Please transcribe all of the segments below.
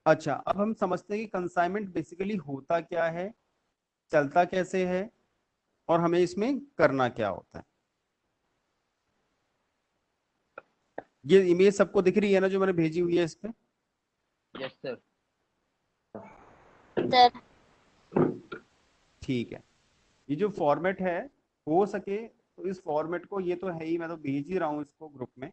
अच्छा, अब हम समझते हैं कि कंसाइनमेंट बेसिकली होता क्या है, चलता कैसे है, और हमें इसमें करना क्या होता है। ये इमेज सबको दिख रही है ना जो मैंने भेजी हुई है इस पे? Yes sir. सर। ठीक है। ये जो फॉर्मेट है, हो सके तो इस फॉर्मेट को, ये तो है ही, मैं तो भेज ही रहा हूँ इसको ग्रुप में,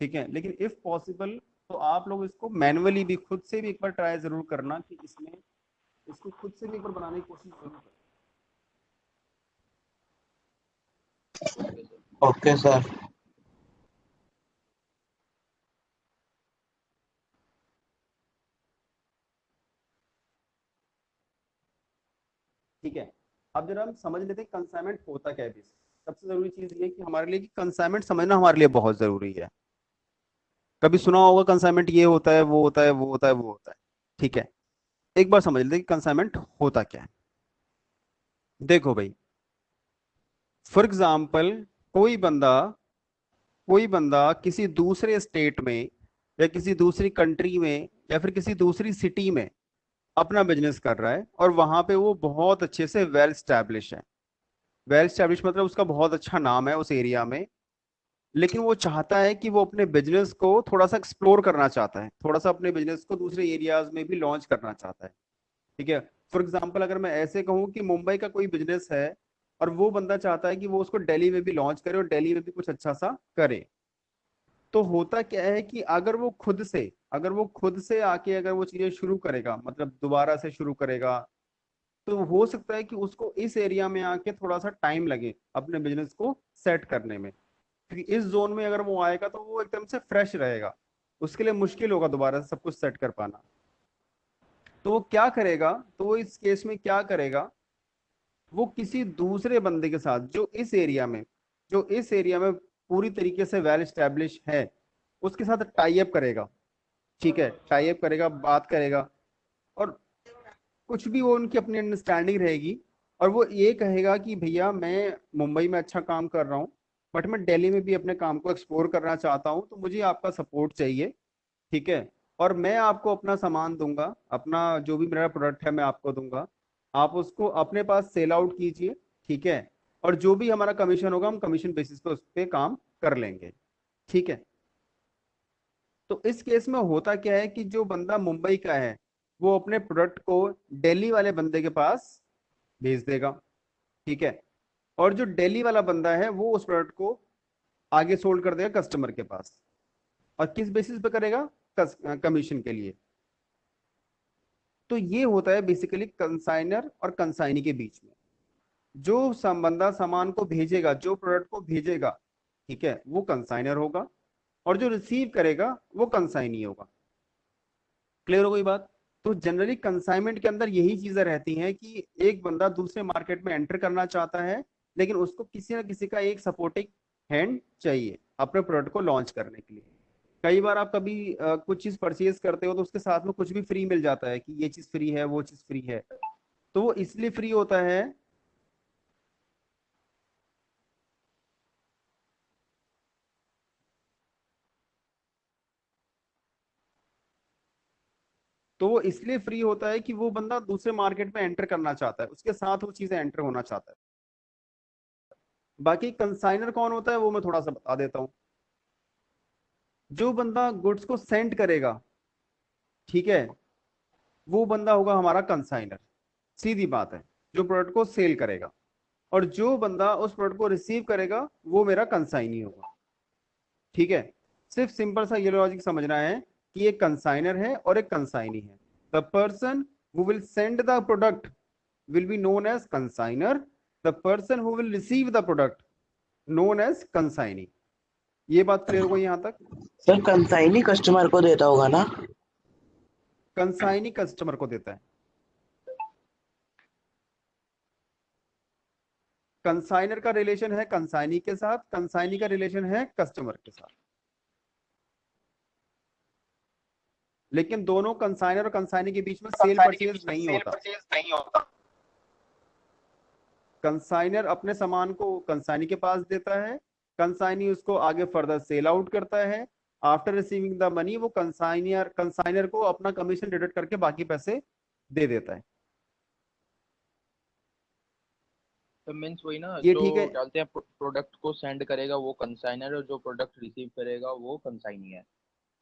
ठीक है, लेकिन इफ पॉसिबल तो आप लोग इसको मैनुअली भी खुद से भी एक बार ट्राई जरूर करना कि इसमें इसको खुद से भी एक बार बनाने की कोशिश जरूर करें। Okay sir. Okay sir. ठीक है। अब जरा हम समझ लेते हैं कंसाइनमेंट होता क्या है। सबसे जरूरी चीज ये है कि हमारे लिए कि कंसाइनमेंट समझना हमारे लिए बहुत जरूरी है। कभी सुना होगा कंसाइनमेंट ये होता है, वो होता है, वो होता है, वो होता है। ठीक है, एक बार समझ लेते हैं कि कंसाइनमेंट होता क्या है। देखो भाई, फॉर एग्जाम्पल, कोई बंदा कोई बंदा किसी दूसरे स्टेट में या किसी दूसरी कंट्री में या फिर किसी दूसरी सिटी में अपना बिजनेस कर रहा है, और वहां पे वो बहुत अच्छे से वेल स्टैब्लिश है। वेल स्टैब्लिश मतलब उसका बहुत अच्छा नाम है उस एरिया में, लेकिन वो चाहता है कि वो अपने बिजनेस को थोड़ा सा एक्सप्लोर करना चाहता है, थोड़ा सा अपने बिजनेस को दूसरे एरियाज में भी लॉन्च करना चाहता है। ठीक है। फॉर एग्जाम्पल, अगर मैं ऐसे कहूँ कि मुंबई का कोई बिजनेस है और वो बंदा चाहता है कि वो उसको दिल्ली में भी लॉन्च करे और दिल्ली में भी कुछ अच्छा सा करे, तो होता क्या है कि अगर वो खुद से आके अगर वो चीजें शुरू करेगा, मतलब दोबारा से शुरू करेगा, तो हो सकता है कि उसको इस एरिया में आके थोड़ा सा टाइम लगे अपने बिजनेस को सेट करने में, क्योंकि इस जोन में अगर वो आएगा तो वो एकदम से फ्रेश रहेगा, उसके लिए मुश्किल होगा दोबारा से सब कुछ सेट कर पाना। तो वो क्या करेगा, तो वो इस केस में क्या करेगा, वो किसी दूसरे बंदे के साथ जो इस एरिया में पूरी तरीके से वेल स्टैब्लिश है, उसके साथ टाई अप करेगा। ठीक है, टाई अप करेगा, बात करेगा, और कुछ भी वो उनकी अपनी अंडरस्टैंडिंग रहेगी, और वो ये कहेगा कि भैया मैं मुंबई में अच्छा काम कर रहा हूँ, बट मैं दिल्ली में भी अपने काम को एक्सप्लोर करना चाहता हूँ, तो मुझे आपका सपोर्ट चाहिए। ठीक है, और मैं आपको अपना सामान दूंगा, अपना जो भी मेरा प्रोडक्ट है मैं आपको दूंगा, आप उसको अपने पास सेल आउट कीजिए। ठीक है, और जो भी हमारा कमीशन होगा हम कमीशन बेसिस पे उस पर काम कर लेंगे। ठीक है। तो इस केस में होता क्या है कि जो बंदा मुंबई का है वो अपने प्रोडक्ट को दिल्ली वाले बंदे के पास भेज देगा। ठीक है, और जो दिल्ली वाला बंदा है वो उस प्रोडक्ट को आगे सोल्ड कर देगा कस्टमर के पास। और किस बेसिस पे करेगा? कमीशन के लिए। तो ये होता है बेसिकली कंसाइनर और कंसाइनी के बीच में। जो बंदा सामान को भेजेगा, जो प्रोडक्ट को भेजेगा, ठीक है, वो कंसाइनर होगा, और जो रिसीव करेगा वो कंसाइनी होगा। क्लियर हो गई बात? तो जनरली कंसाइनमेंट के अंदर यही चीजें रहती हैं कि एक बंदा दूसरे मार्केट में एंटर करना चाहता है, लेकिन उसको किसी ना किसी का एक सपोर्टिंग हैंड चाहिए अपने प्रोडक्ट को लॉन्च करने के लिए। कई बार आप कभी कुछ चीज परचेज करते हो तो उसके साथ में कुछ भी फ्री मिल जाता है कि ये चीज फ्री है, वो चीज फ्री है, तो वो इसलिए फ्री होता है। तो वो इसलिए फ्री होता है कि वो बंदा दूसरे मार्केट में एंटर करना चाहता है, उसके साथ वो चीजें एंटर होना चाहता है। बाकी कंसाइनर कौन होता है वो मैं थोड़ा सा बता देता हूँ। जो बंदा गुड्स को सेंड करेगा, ठीक है, वो बंदा होगा हमारा कंसाइनर। सीधी बात है, जो प्रोडक्ट को सेल करेगा। और जो बंदा उस प्रोडक्ट को रिसीव करेगा वो मेरा कंसाइनी होगा। ठीक है, सिर्फ सिंपल सा ये लॉजिक समझना है कि एक कंसाइनर है और एक कंसाइनी है। The person who will send the product will be known as consigner. The person who will receive the product known as consignee. ये बात क्लियर हो गई यहां तक? सर कंसाइनी कस्टमर को देता होगा ना? कंसाइनी कस्टमर को देता है। कंसाइनर का रिलेशन है कंसाइनी के साथ, कंसाइनी का रिलेशन है कस्टमर के साथ। लेकिन दोनों कंसाइनर और कंसाइनी के बीच में सेल परचेज नहीं होता। कंसाइनर अपने सामान को कंसाइनी के पास देता है, कंसाइनी उसको आगे फर्दर सेल आउट करता है, आफ्टर रिसीविंग द मनी वो कंसाइनर को अपना कमीशन डिडक्ट करके बाकी पैसे दे देता है। तो मीन्स वही ना, ये जो ठीक है? क्या बोलते हैं, प्रोडक्ट को सेंड करेगा वो कंसाइनर, और जो प्रोडक्ट रिसीव करेगा वो कंसाइनी है।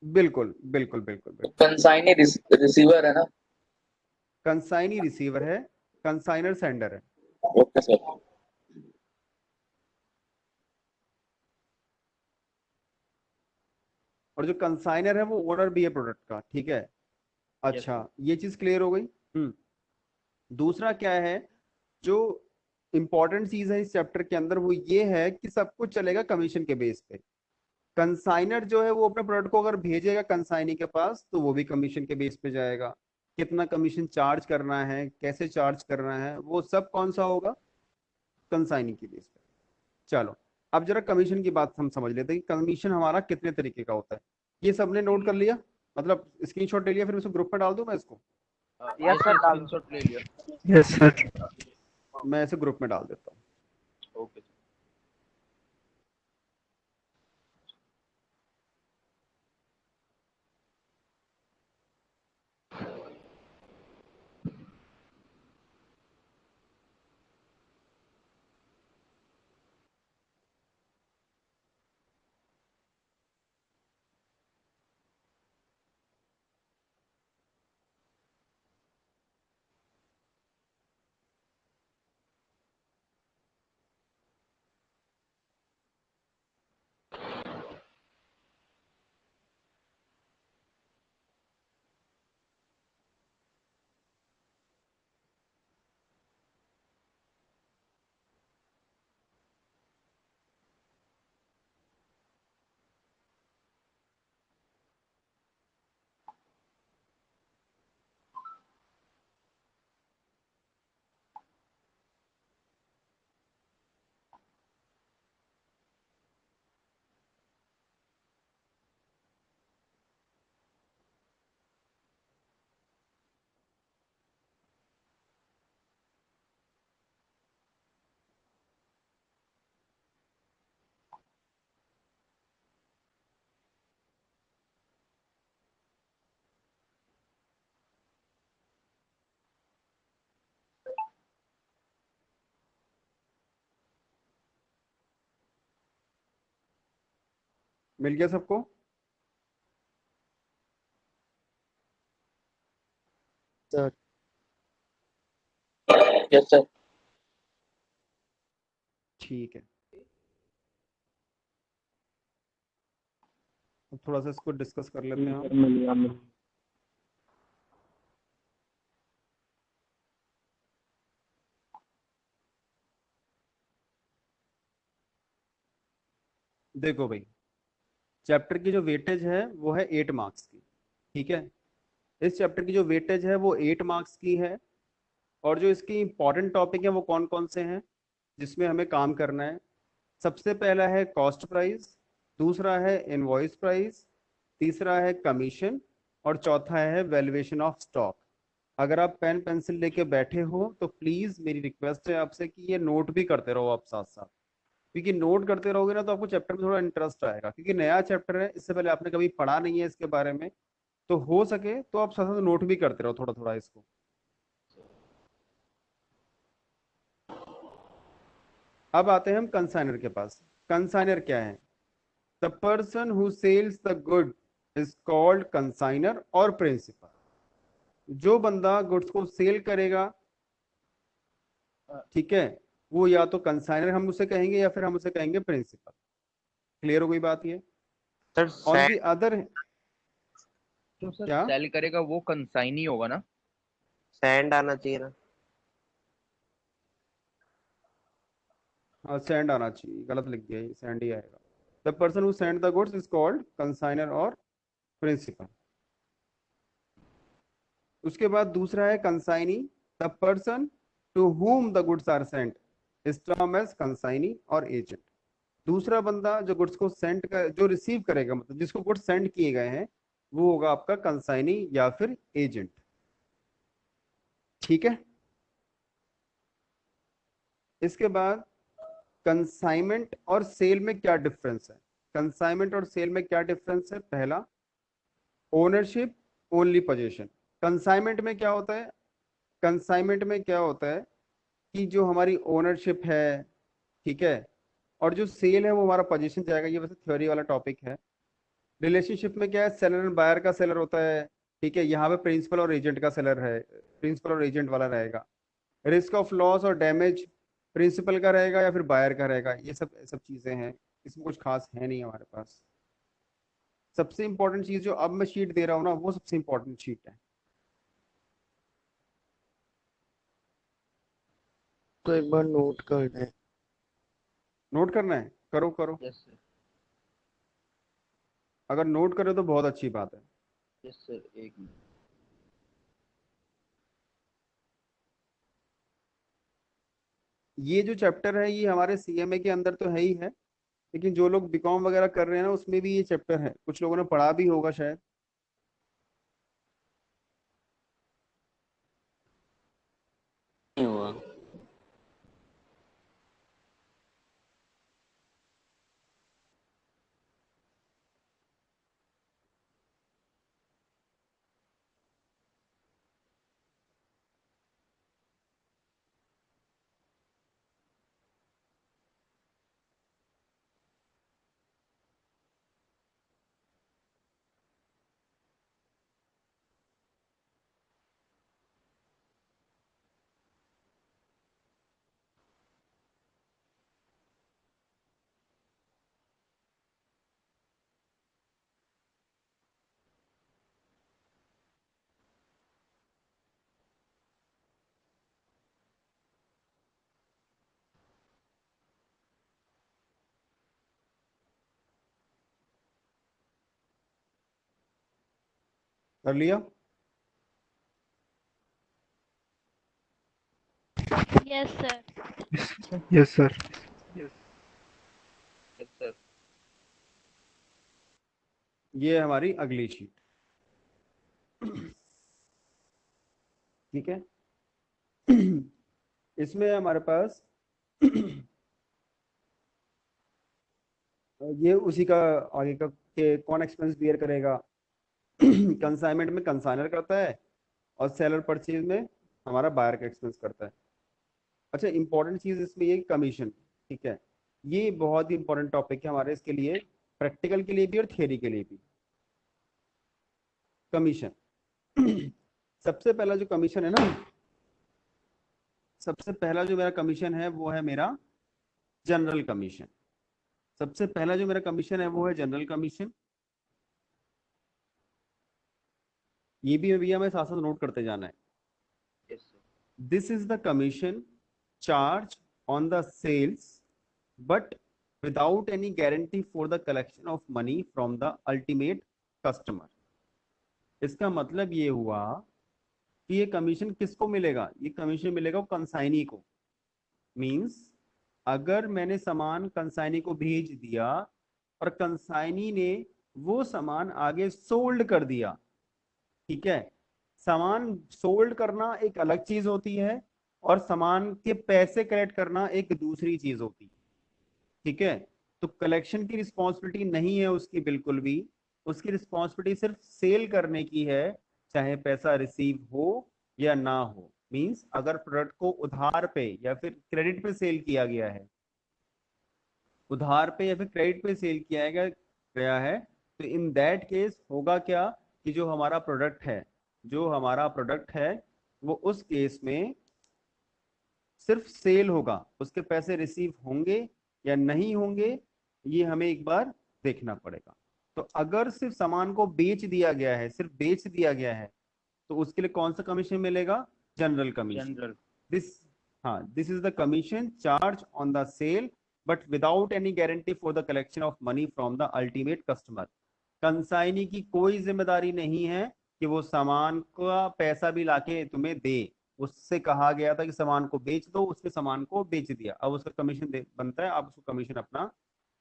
बिल्कुल बिल्कुल बिल्कुल बिल्कुल। कंसाइनी रिसीवर है ना। कंसाइनी रिसीवर है, कंसाइनर सेंडर है। Okay sir. और जो कंसाइनर है वो ओनर भी है प्रोडक्ट का, ठीक है? Yes sir. अच्छा, ये चीज क्लियर हो गई। दूसरा क्या है जो इंपॉर्टेंट चीज है इस चैप्टर के अंदर, वो ये है कि सब कुछ चलेगा कमीशन के बेस पे। कंसाइनर जो है वो अपने प्रोडक्ट को अगर भेजेगा कंसाइनी के पास तो वो भी कमीशन के बेस पे जाएगा। कितना कमीशन चार्ज करना है, कैसे चार्ज करना है, वो सब कौन सा होगा? कंसाइनी के बेस पे। चलो, अब जरा कमीशन की बात हम समझ लेते हैं कि कमीशन हमारा कितने तरीके का होता है। ये सबने नोट कर लिया? मतलब स्क्रीनशॉट ले लिया? फिर उसको ग्रुप में डाल दूं मैं इसको? यस सर, स्क्रीनशॉट ले लिया। Yes sir. मैं इसे ग्रुप में डाल देता हूँ। Okay sir. मिल गया सबको? सर। Yes sir. ठीक है, तो थोड़ा सा इसको डिस्कस कर लेते हैं हम। देखो भाई, चैप्टर की जो वेटेज है वो है 8 मार्क्स की, ठीक है? इस चैप्टर की जो वेटेज है वो 8 मार्क्स की है। और जो इसकी इंपॉर्टेंट टॉपिक है वो कौन कौन से हैं जिसमें हमें काम करना है? सबसे पहला है कॉस्ट प्राइस, दूसरा है इनवॉइस प्राइस, तीसरा है कमीशन, और चौथा है वैल्यूएशन ऑफ स्टॉक। अगर आप पेन पेंसिल लेके बैठे हो तो प्लीज मेरी रिक्वेस्ट है आपसे कि ये नोट भी करते रहो आप साथ साथ, क्योंकि नोट करते रहोगे ना तो आपको चैप्टर में थोड़ा इंटरेस्ट आएगा, क्योंकि नया चैप्टर है, इससे पहले आपने कभी पढ़ा नहीं है इसके बारे में। तो हो सके तो आप साथ साथ नोट भी करते रहो थोड़ा थोड़ा इसको। अब आते हैं हम कंसाइनर के पास। कंसाइनर क्या है? The person who sells the good is called consignor और प्रिंसिपल। जो बंदा गुड्स को सेल करेगा, ठीक है, वो या तो कंसाइनर हम उसे कहेंगे या फिर हम उसे कहेंगे प्रिंसिपल। क्लियर हो गई बात ये? Sir on sand the other, तो सर क्या? सेल करेगा वो कंसाइनी होगा ना? सैंड आना चाहिए ना। सेंड आना चाहिए, गलत लिख दिया, सेंड ही आएगा। The person who send the goods is called consignor और प्रिंसिपल। उसके बाद दूसरा है consignee. The person to whom the goods are sent is term as consignee और एजेंट। दूसरा बंदा जो गुड्स को सेंड कर, जो रिसीव करेगा, मतलब जिसको गुड्स सेंड किए गए हैं, वो होगा आपका कंसाइनी या फिर एजेंट, ठीक है? इसके बाद कंसाइनमेंट और सेल में क्या डिफरेंस है? कंसाइनमेंट और सेल में क्या डिफरेंस है? पहला, ओनरशिप ओनली पोजीशन। कंसाइनमेंट में क्या होता है? कंसाइनमेंट में क्या होता है कि जो हमारी ओनरशिप है, ठीक है, और जो सेल है वो हमारा पोजीशन जाएगा। ये वैसे थ्योरी वाला टॉपिक है। रिलेशनशिप में क्या है? सेलर एंड बायर का सेलर होता है, ठीक है, यहाँ पे प्रिंसिपल और एजेंट का सेलर है, प्रिंसिपल और एजेंट वाला रहेगा। रिस्क ऑफ लॉस और डैमेज प्रिंसिपल का रहेगा या फिर बायर का रहेगा। ये सब सब चीजें हैं, इसमें कुछ खास है नहीं हमारे पास। सबसे इंपॉर्टेंट चीज जो अब मैं शीट दे रहा हूँ ना, वो सबसे इंपॉर्टेंट शीट है। तो एक बार नोट कर दें। नोट करना है? करो करो, यस सर, अगर नोट करो तो बहुत अच्छी बात है। यस सर, एक मिनट। ये जो चैप्टर है ये हमारे सीएमए के अंदर तो है ही है, लेकिन जो लोग बीकॉम वगैरह कर रहे हैं ना, उसमें भी ये चैप्टर है, कुछ लोगों ने पढ़ा भी होगा शायद। नहीं हुआ। कर लिया? Yes, sir. Yes sir. Yes sir. ये है हमारी अगली शीट, ठीक है। इसमें हमारे पास ये उसी का आगे का कि कौन एक्सपेंस बियर करेगा। कंसाइनमेंट में कंसाइनर करता है और सेलर परचेज में हमारा बायर का एक्सपेंस करता है। अच्छा, इंपॉर्टेंट चीज इसमें ये कमीशन, ठीक है, ये बहुत ही इंपॉर्टेंट टॉपिक है हमारे इसके लिए, प्रैक्टिकल के लिए भी और थियरी के लिए भी। कमीशन सबसे पहला जो कमीशन है ना, सबसे पहला जो मेरा कमीशन है वो है मेरा जनरल कमीशन। सबसे पहला जो मेरा कमीशन है वो है जनरल कमीशन। ये भी भैया मैं साथ साथ नोट करते जाना है। Yes sir. This is the commission charge on the sales but without any guarantee for the collection of money from the ultimate customer। इसका मतलब ये हुआ कि ये कमीशन किसको मिलेगा? ये कमीशन मिलेगा कंसाइनी को। मींस अगर मैंने सामान कंसाइनी को भेज दिया और कंसाइनी ने वो सामान आगे सोल्ड कर दिया, ठीक है, सामान सोल्ड करना एक अलग चीज होती है और सामान के पैसे कलेक्ट करना एक दूसरी चीज होती है, ठीक है। तो कलेक्शन की रिस्पॉन्सिबिलिटी नहीं है उसकी बिल्कुल भी, उसकी रिस्पॉन्सिबिलिटी सिर्फ सेल करने की है, चाहे पैसा रिसीव हो या ना हो। मींस अगर प्रोडक्ट को उधार पे या फिर क्रेडिट पे सेल किया गया है, उधार पे या फिर क्रेडिट पे सेल किया गया है, तो इन दैट केस होगा क्या कि जो हमारा प्रोडक्ट है, जो हमारा प्रोडक्ट है वो उस केस में सिर्फ सेल होगा, उसके पैसे रिसीव होंगे या नहीं होंगे ये हमें एक बार देखना पड़ेगा। तो अगर सिर्फ सामान को बेच दिया गया है, सिर्फ बेच दिया गया है, तो उसके लिए कौन सा कमीशन मिलेगा? General commission. जनरल। दिस, हाँ, this is the commission charge on the sale but without any guarantee for the collection of money from the ultimate customer. Consignee की कोई जिम्मेदारी नहीं है कि वो सामान का पैसा भी लाके तुम्हें दे। उससे कहा गया था कि सामान को बेच दो, उसने सामान को बेच दिया, अब उसका कमीशन बनता है, आप उसको कमीशन अपना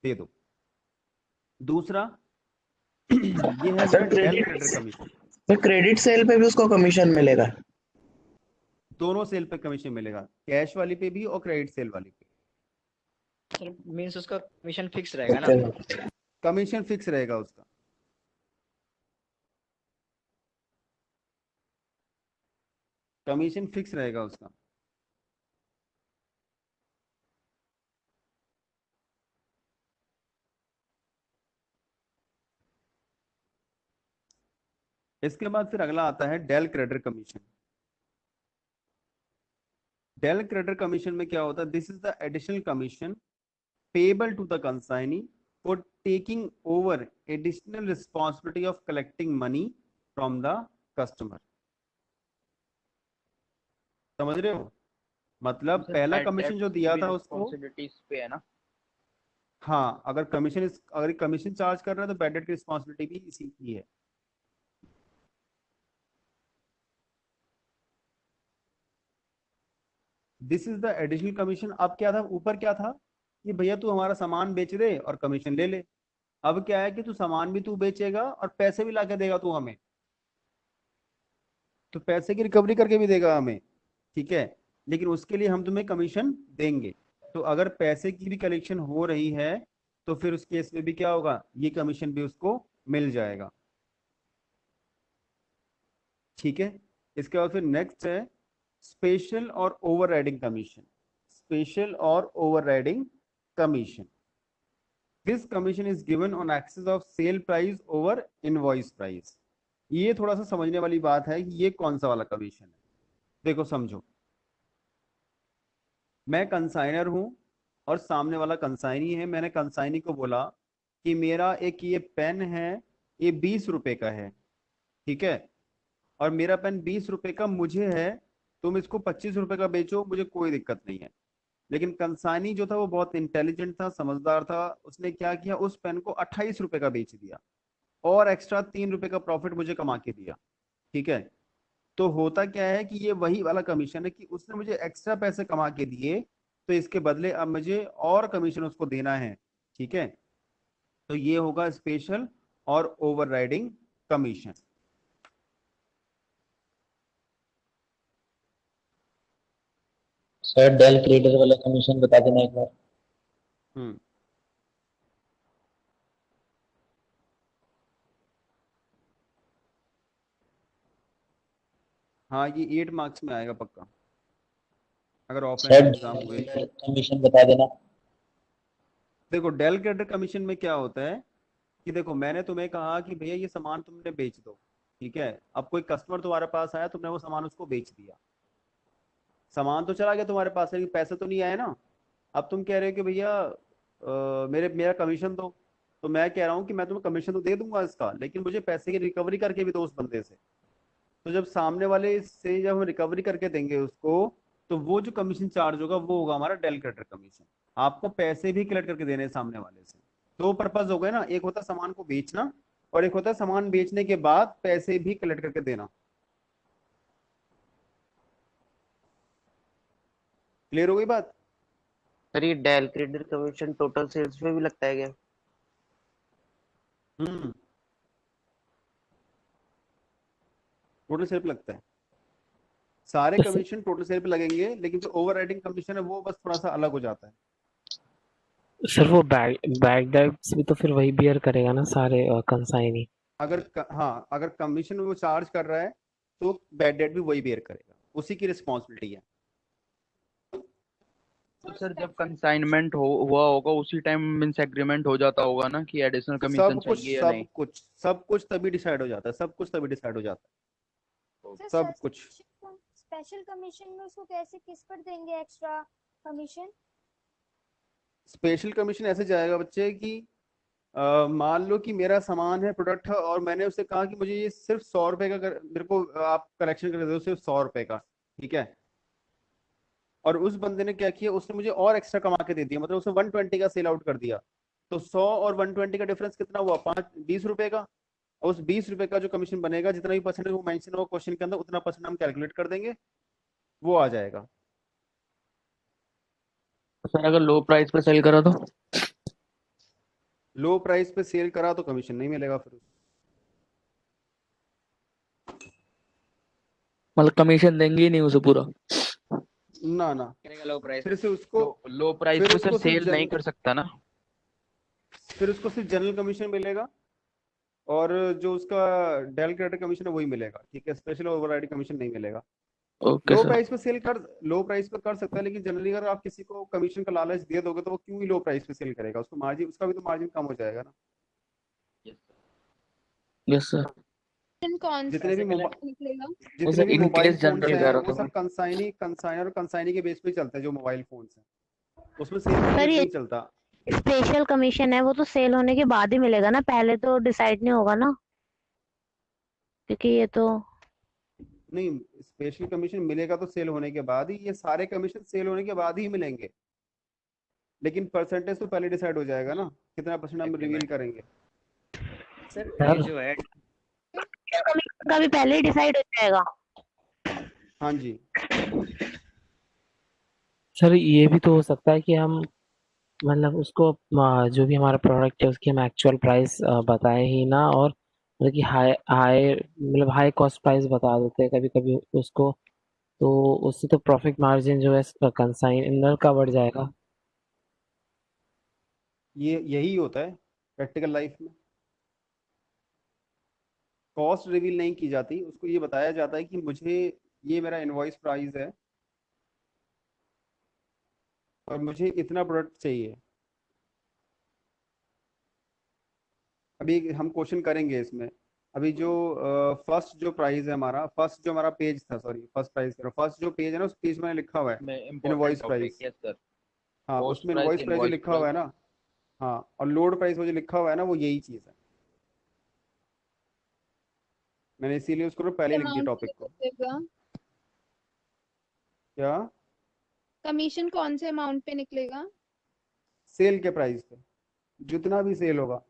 दे दो। दूसरा ये है सर मेरा del credere commission. Sir credit sale पे भी उसको कमीशन मिलेगा? दोनों सेल पे कमीशन मिलेगा, कैश वाली पे भी और क्रेडिट सेल वाली पे। सर मीन्स उसका कमीशन फिक्स रहेगा ना? अच्छा कमीशन फिक्स रहेगा उसका। कमीशन फिक्स रहेगा उसका। इसके बाद फिर अगला आता है del credere commission. Del credere commission में क्या होता है? This is the additional commission payable to the consignee for taking over additional responsibility of collecting money from the customer। समझ रहे हो? मतलब सर पहला बैड कमीशन डेट जो दिया भी था उसको, रिस्पॉन्सिबिलिटीज पे है ना? हाँ, अगर कमीशन चार्ज कर रहा है तो बैड डेट की रिस्पॉन्सिबिलिटी भी इसी की है। This is the additional commission. अब क्या था ऊपर? क्या था कि भैया तू हमारा सामान बेच दे और कमीशन ले ले। अब क्या है कि तू सामान भी तू बेचेगा और पैसे भी ला के देगा तू हमें, तो पैसे की रिकवरी करके भी देगा हमें, ठीक है, लेकिन उसके लिए हम तुम्हें कमीशन देंगे। तो अगर पैसे की भी कलेक्शन हो रही है तो फिर उस केस में भी क्या होगा? ये कमीशन भी उसको मिल जाएगा, ठीक है। इसके बाद फिर नेक्स्ट है स्पेशल और ओवरराइडिंग कमीशन। स्पेशल और overriding commission, this commission is given on excess of sale price over invoice price. ये थोड़ा सा समझने वाली बात है कि ये कौन सा वाला कमीशन है। देखो समझो, मैं कंसाइनर हूं और सामने वाला कंसाइनी है। मैंने कंसाइनी को बोला कि मेरा एक ये पेन है, ये 20 रुपए का है, ठीक है, और मेरा पेन 20 रुपए का मुझे है, तुम इसको 25 रुपए का बेचो, मुझे कोई दिक्कत नहीं है। लेकिन कंसाइनी जो था वो बहुत इंटेलिजेंट था, समझदार था। उसने क्या किया? उस पेन को 28 रुपए का बेच दिया और एक्स्ट्रा 3 रुपए का प्रॉफिट मुझे कमा के दिया, ठीक है। तो होता क्या है कि ये वही वाला कमीशन है कि उसने मुझे एक्स्ट्रा पैसे कमा के दिए, तो इसके बदले अब मुझे और कमीशन उसको देना है, ठीक है। तो ये होगा स्पेशल और overriding commission. Sir del credere वाला कमीशन बता देना एक बार। हम्म हाँ, ये 8 मार्क्स में आएगा पक्का, अगर ऑफलाइन सर एग्जाम हुए तो। कमीशन बता देना। देखो डेल क्रेडिटर कमीशन में क्या होता है कि देखो मैंने तुम्हें कहा कि भैया ये सामान तुमने बेच दो, ठीक है। अब कोई कस्टमर तुम्हारे पास आया, तुमने वो सामान उसको बेच दिया, सामान तो चला गया तुम्हारे पास से, लेकिन पैसे तो नहीं आए ना। अब तुम कह रहे हो कि भैया मेरा कमीशन दो। तो मैं कह रहा हूँ कि मैं तुम्हें कमीशन तो दे दूंगा इसका, लेकिन मुझे पैसे की रिकवरी करके भी दो उस बंदे से। तो जब सामने वाले से जब हम रिकवरी करके देंगे उसको, तो वो जो कमीशन चार्ज होगा वो होगा हमारा डेल क्रेडिटर कमीशन। आपको पैसे भी कलेक्ट करके देने हैं सामने वाले से। दो पर्पज हो गए ना, एक होता है सामान को बेचना और एक होता है सामान बेचने के बाद पैसे भी कलेक्ट करके देना। क्लियर हो गई बात? सर ये del credit commission total sales पे भी लगता है क्या? हम्म टोटल सेल पे लगता है। सारे तो कमीशन टोटल सेल पे लगेंगे, लेकिन जो ओवर राइडिंग कमीशन है वो बस थोड़ा सा अलग हो जाता है। सर वो बैग डेट्स भी तो फिर वही बियर करेगा ना सारे कंसाइनी। हाँ, अगर कमीशन वो चार्ज कर रहा है तो बैड डेट भी वही बेयर करेगा, उसी की रिस्पॉन्सिबिलिटी है। तो सर जब कंसाइनमेंट हुआ होगा उसी टाइम मींस एग्रीमेंट हो जाता होगा ना कि एडिशनल कमीशन सब कुछ चाहिए या सब नहीं? कुछ सब कुछ तभी डिसाइड हो जाता है, सब कुछ तभी डिसाइड हो जाता है, सब कुछ। स्पेशल कमीशन में उसको कैसे किस पर देंगे एक्स्ट्रा कमीशन? स्पेशल कमीशन ऐसे जाएगा बच्चे कि मान लो कि मेरा सामान है, प्रोडक्ट है, और मैंने उससे कहा कि मुझे ये सिर्फ 100 रुपए का मेरे को आप करेक्शन कर दो, सिर्फ 100 रुपए का, ठीक है। और उस बंदे ने क्या किया? उसने मुझे और एक्स्ट्रा कमा के दे दिया, मतलब उसने 120 का सेल आउट कर दिया। तो 100 और 120 का डिफरेंस कितना हुआ? 20 रुपए का। और उस 20 रुपए का जो कमीशन बनेगा, जितना भी परसेंटेज वो मेंशन होगा क्वेश्चन के अंदर, उतना परसेंट हम कैलकुलेट कर देंगे, वो आ जाएगा। सर अगर लो प्राइस पे सेल करा तो? लो प्राइस पे सेल करा तो कमीशन नहीं मिलेगा फिर। मतलब कमीशन देंगे ही नहीं उसे पूरा? ना ना, करेगा लो प्राइस फिर से उसको लो प्राइस फिर पे सर उसको सेल नहीं कर सकता ना? फिर उसको सिर्फ जनरल कमीशन मिलेगा, और जो उसका डेल क्रेडिट कमीशन है वही मिलेगा, ठीक है, स्पेशल ओवरराइड कमीशन नहीं मिलेगा। Okay sir. लो प्राइस पे कर सकता है, लेकिन जनरली अगर आप किसी को कमीशन का लालच दे दोगे तो वो क्यों ही लो प्राइस पे सेल करेगा, उसको मार्जिन, उसका भी तो मार्जिन कम हो जाएगा ना। Yes sir. कौन सा जितने भी निकलेगा? जितने भी इन मोबाइल केस फोन्स जनरल कह हैं रहा वो था सब मैं। कंसाइनर और कंसाइनी के बेस पे चलते हैं, जो मोबाइल फोन्स हैं उसमें सेल के सर बेस ये नहीं चलता। स्पेशल कमीशन है वो तो सेल होने के बाद ही मिलेगा ना, पहले तो डिसाइड नहीं होगा ना, क्योंकि ये तो नहीं, स्पेशल कमीशन मिलेगा तो सेल होने के बाद ही, ये सारे कमीशन सेल होने के बाद ही मिलेंगे, लेकिन परसेंटेज तो पहले डिसाइड हो जाएगा ना, कितना परसेंट हम रिवील करेंगे। सर ये सर जो है कमीशन का भी पहले ही डिसाइड हो जाएगा। हाँ जी। सर ये भी तो हो सकता है कि हम मतलब उसको जो भी हमारा प्रोडक्ट है उसकी हम एक्चुअल प्राइस बताए ही ना, और मतलब कि हाई हाई मतलब हाई कॉस्ट प्राइस बता देते हैं कभी कभी उसको, तो उससे तो प्रॉफिट मार्जिन जो है कंसाइनर का बढ़ जाएगा। ये यही होता है प्रैक्टिकल लाइफ में, कॉस्ट रिवील नहीं की जाती, उसको ये बताया जाता है कि मुझे ये मेरा इनवॉइस प्राइस है और मुझे इतना प्रोडक्ट चाहिए। अभी हम क्वेश्चन करेंगे इसमें। अभी जो फर्स्ट जो प्राइस है हमारा, फर्स्ट जो हमारा पेज था, सॉरी फर्स्ट प्राइस करो, फर्स्ट जो पेज है ना उस पेज में लिखा हुआ है में important invoice topic, price. Yes sir. हाँ, कॉस्ट उसमें प्राइस, इनवॉइस प्राइस जो इनवॉइस लिखा हुआ प्राइस। है ना, हाँ, और लोड प्राइस वो जो लिखा हुआ है ना, वो यही चीज़ है। मैंने इसीलिए उसको ना पहले लिख दिया अमाउंट पे टॉपिक को। निकलेगा? क्या? कमीशन कौन से अमाउंट पे निकलेगा? सेल के प्राइस पे, जितना भी सेल होगा।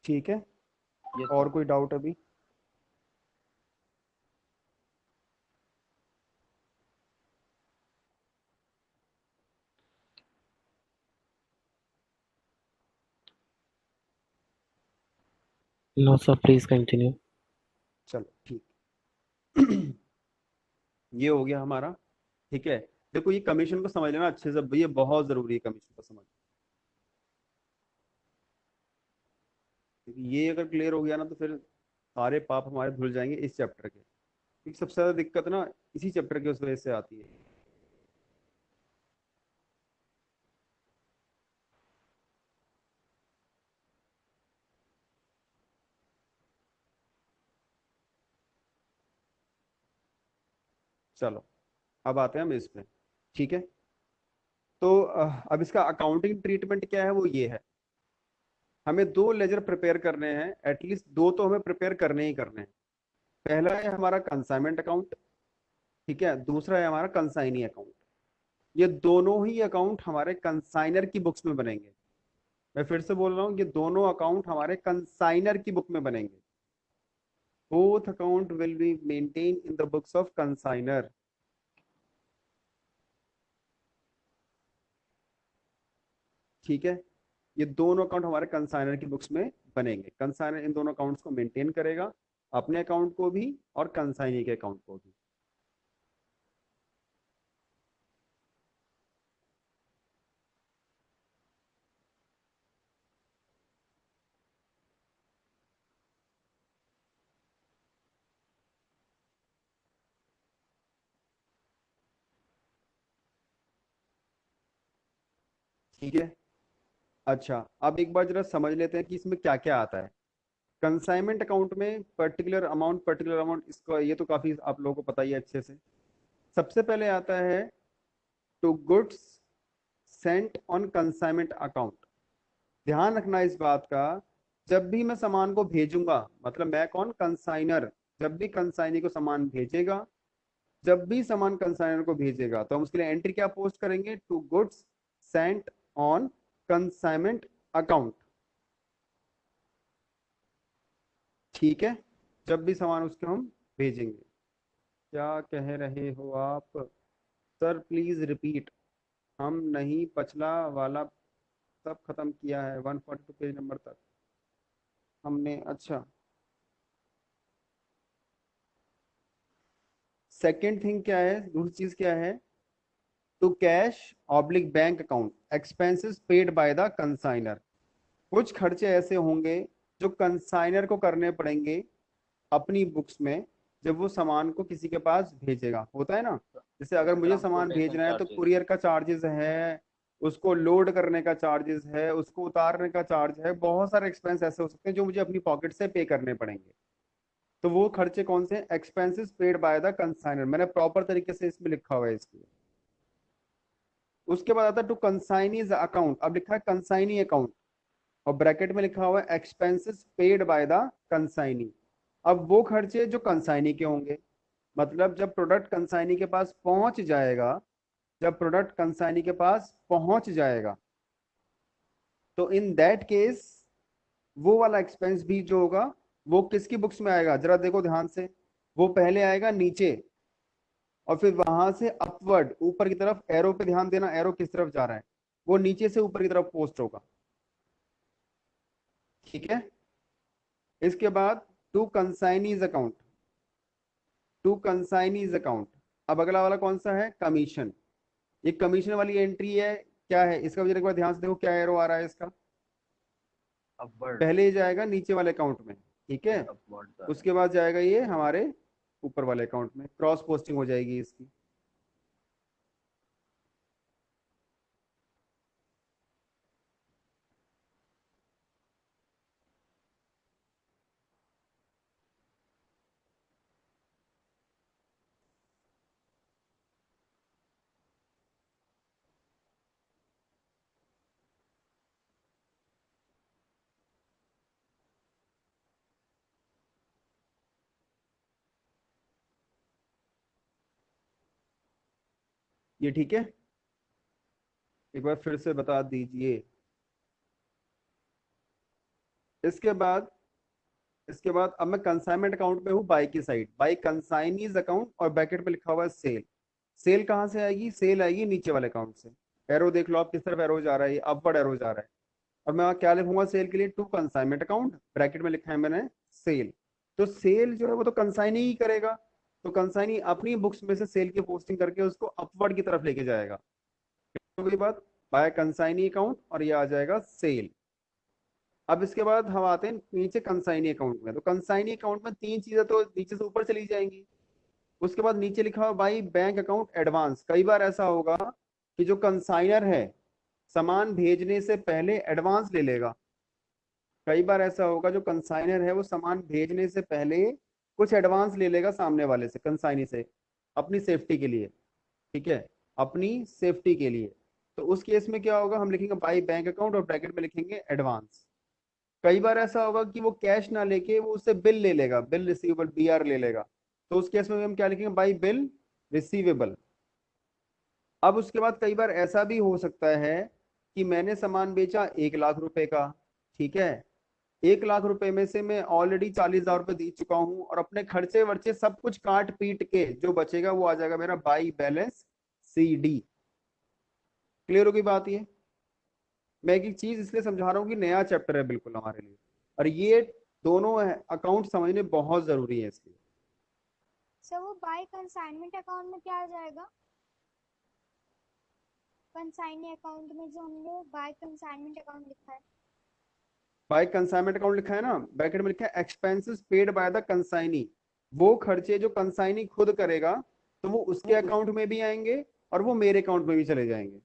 ठीक है, यस और सर। कोई डाउट अभी? No sir, please continue. चलो ठीक। ये हो गया हमारा, ठीक है। देखो ये कमीशन को समझ लेना अच्छे से, ये बहुत जरूरी है कमीशन को समझ। ये अगर क्लियर हो गया ना तो फिर सारे पाप हमारे धुल जाएंगे इस चैप्टर के, क्योंकि सबसे ज्यादा दिक्कत ना इसी चैप्टर की उस वजह से आती है। चलो अब आते हैं हम इस पे, ठीक है। तो अब इसका अकाउंटिंग ट्रीटमेंट क्या है, वो ये है। हमें दो लेजर प्रिपेयर करने हैं, एटलीस्ट दो तो हमें प्रिपेयर करने ही करने हैं। पहला है हमारा कंसाइनमेंट अकाउंट, ठीक है, दूसरा है हमारा कंसाइनी अकाउंट। ये दोनों ही अकाउंट हमारे कंसाइनर की बुक्स में बनेंगे। मैं फिर से बोल रहा हूँ, ये दोनों अकाउंट हमारे कंसाइनर की बुक में बनेंगे। Both account will be maintain in the books of consignor, ठीक है। ये दोनों अकाउंट हमारे कंसाइनर की बुक्स में बनेंगे। कंसाइनर इन दोनों अकाउंट्स को मेंटेन करेगा, अपने अकाउंट को भी और कंसाइनी के अकाउंट को भी। ठीक है। अच्छा, अब एक बार जरा समझ लेते हैं कि इसमें क्या क्या आता है। कंसाइनमेंट अकाउंट में पर्टिकुलर अमाउंट, इसका ये तो काफी आप लोगों को पता ही है अच्छे से। सबसे पहले आता है to goods sent on consignment account. ध्यान रखना इस बात का, जब भी मैं सामान को भेजूंगा, मतलब मैं कौन, कंसाइनर, जब भी कंसाइनी को सामान भेजेगा, जब भी सामान कंसाइनर को भेजेगा तो हम उसके लिए एंट्री क्या पोस्ट करेंगे, to goods sent on consignment account, ठीक है। जब भी सामान उसको हम भेजेंगे। क्या कह रहे हो आप? Sir please repeat. हम नहीं पिछला वाला सब खत्म किया है, 142 पेज नंबर तक हमने। अच्छा, सेकंड थिंग क्या है, दूसरी चीज क्या है, to cash oblique bank account expenses paid by the consignor. कुछ खर्चे ऐसे होंगे जो कंसाइनर को करने पड़ेंगे अपनी बुक्स में, जब वो सामान को किसी के पास भेजेगा, होता है ना। जैसे अगर मुझे सामान ट्रांसपोर्टेशन भेजना है तो चार्जेस। कुरियर का चार्जेस है, उसको लोड करने का चार्जेस है, उसको उतारने का चार्ज है, बहुत सारे एक्सपेंस ऐसे हो सकते हैं जो मुझे अपनी पॉकेट से पे करने पड़ेंगे। तो वो खर्चे कौन से हैं, expenses paid by the consignor, मैंने प्रॉपर तरीके से इसमें लिखा हुआ है इसलिए। उसके बाद आता है टू कंसाइनीज अकाउंट, अब लिखा है कंसाइनी अकाउंट और ब्रैकेट में लिखा हुआ है expenses paid by the consignee. अब वो खर्चे जो कंसाइनी के होंगे, मतलब जब प्रोडक्ट कंसाइनी के पास पहुंच जाएगा, जब प्रोडक्ट कंसाइनी के पास पहुंच जाएगा, तो इन दैट केस वो वाला एक्सपेंस भी जो होगा वो किसकी बुक्स में आएगा, जरा देखो ध्यान से। वो पहले आएगा नीचे और फिर वहां से अपवर्ड ऊपर की तरफ, एरो पे ध्यान देना, एरो किस तरफ जा रहा है, वो नीचे से ऊपर की तरफ पोस्ट होगा। ठीक है। इसके बाद to consignee's account, to consignee's account. अब अगला वाला कौन सा है, कमीशन। ये कमीशन वाली एंट्री है, क्या है इसका भी एक बार ध्यान से देखो, क्या एरो आ रहा है इसका, अपवर्ड। पहले ही जाएगा नीचे वाले अकाउंट में, ठीक है, अपवर्ड। उसके बाद जाएगा ये हमारे ऊपर वाले अकाउंट में, क्रॉस पोस्टिंग हो जाएगी इसकी। ये ठीक है, एक बार फिर से बता दीजिए। इसके बाद, इसके बाद अब मैं कंसाइनमेंट अकाउंट में हूँ, बाई की साइड, बाई कंसाइनीज अकाउंट और ब्रैकेट में लिखा हुआ है सेल। सेल कहाँ से आएगी, सेल आएगी नीचे वाले अकाउंट से। एरो देख लो आप किस तरफ एरो जा रहा है, ये अपवर्ड एरो जा रहा है। और मैं वहाँ क्या लिखूंगा सेल के लिए, टू कंसाइनमेंट अकाउंट, ब्रैकेट में लिखा है मैंने सेल। तो सेल जो है वो तो कंसाइनी ही करेगा, तो कंसाइनी अपनी बुक्स में से सेल की पोस्टिंग करके उसको अपवर्ड की तरफ लेके जाएगा। तो वही बात, बाय कंसाइनी अकाउंट और ये आ जाएगा सेल। अब इसके बाद हम आते हैं नीचे कंसाइनी अकाउंट में, तो कंसाइनी अकाउंट में तीन चीजें तो नीचे से ऊपर चली जाएंगी। उसके बाद नीचे लिखा हुआ बाई बैंक अकाउंट एडवांस। कई बार ऐसा होगा कि जो कंसाइनर है सामान भेजने से पहले एडवांस ले लेगा। कई बार ऐसा होगा जो कंसाइनर है वो सामान भेजने से पहले कुछ एडवांस ले लेगा सामने वाले से, कंसाइनी से, अपनी सेफ्टी के लिए। ठीक है, अपनी सेफ्टी के लिए। तो उस केस में क्या होगा, हम लिखेंगे बाई बैंक अकाउंट और ब्रैकेट में लिखेंगे एडवांस। कई बार ऐसा होगा कि वो कैश ना लेके वो उससे बिल ले लेगा, बिल रिसीवेबल, बीआर ले लेगा, तो उस केस में भी हम क्या लिखेंगे, बाई बिल रिसीवेबल। अब उसके बाद कई बार ऐसा भी हो सकता है कि मैंने सामान बेचा 1 लाख रुपए का, ठीक है, 1 लाख रुपए में से मैं ऑलरेडी 40,000 रुपए दे चुका हूँ और अपने खर्चे वर्चे सब कुछ काट पीट के जो बचेगा वो आ जाएगा मेरा by balance C D. Clear होगी बात ये। मैं एक एक चीज इसलिए समझा रहा हूँ कि नया चैप्टर है बिल्कुल हमारे लिए, और ये दोनों अकाउंट समझने बहुत जरूरी है इसलिए। सर वो बाय कंसाइनमेंट अकाउंट में क्या आ जाएगा, कंसाइनी अकाउंट में जो हमने बाय कंसाइनमेंट अकाउंट लिखा है। बाय कंसाइनमेंट अकाउंट लिखा है ना, ब्रैकेट में लिखा है expenses paid by the consignee. वो खर्चे जो कंसाइनी खुद करेगा तो वो उसके अकाउंट में भी आएंगे और वो मेरे अकाउंट में भी चले जाएंगे।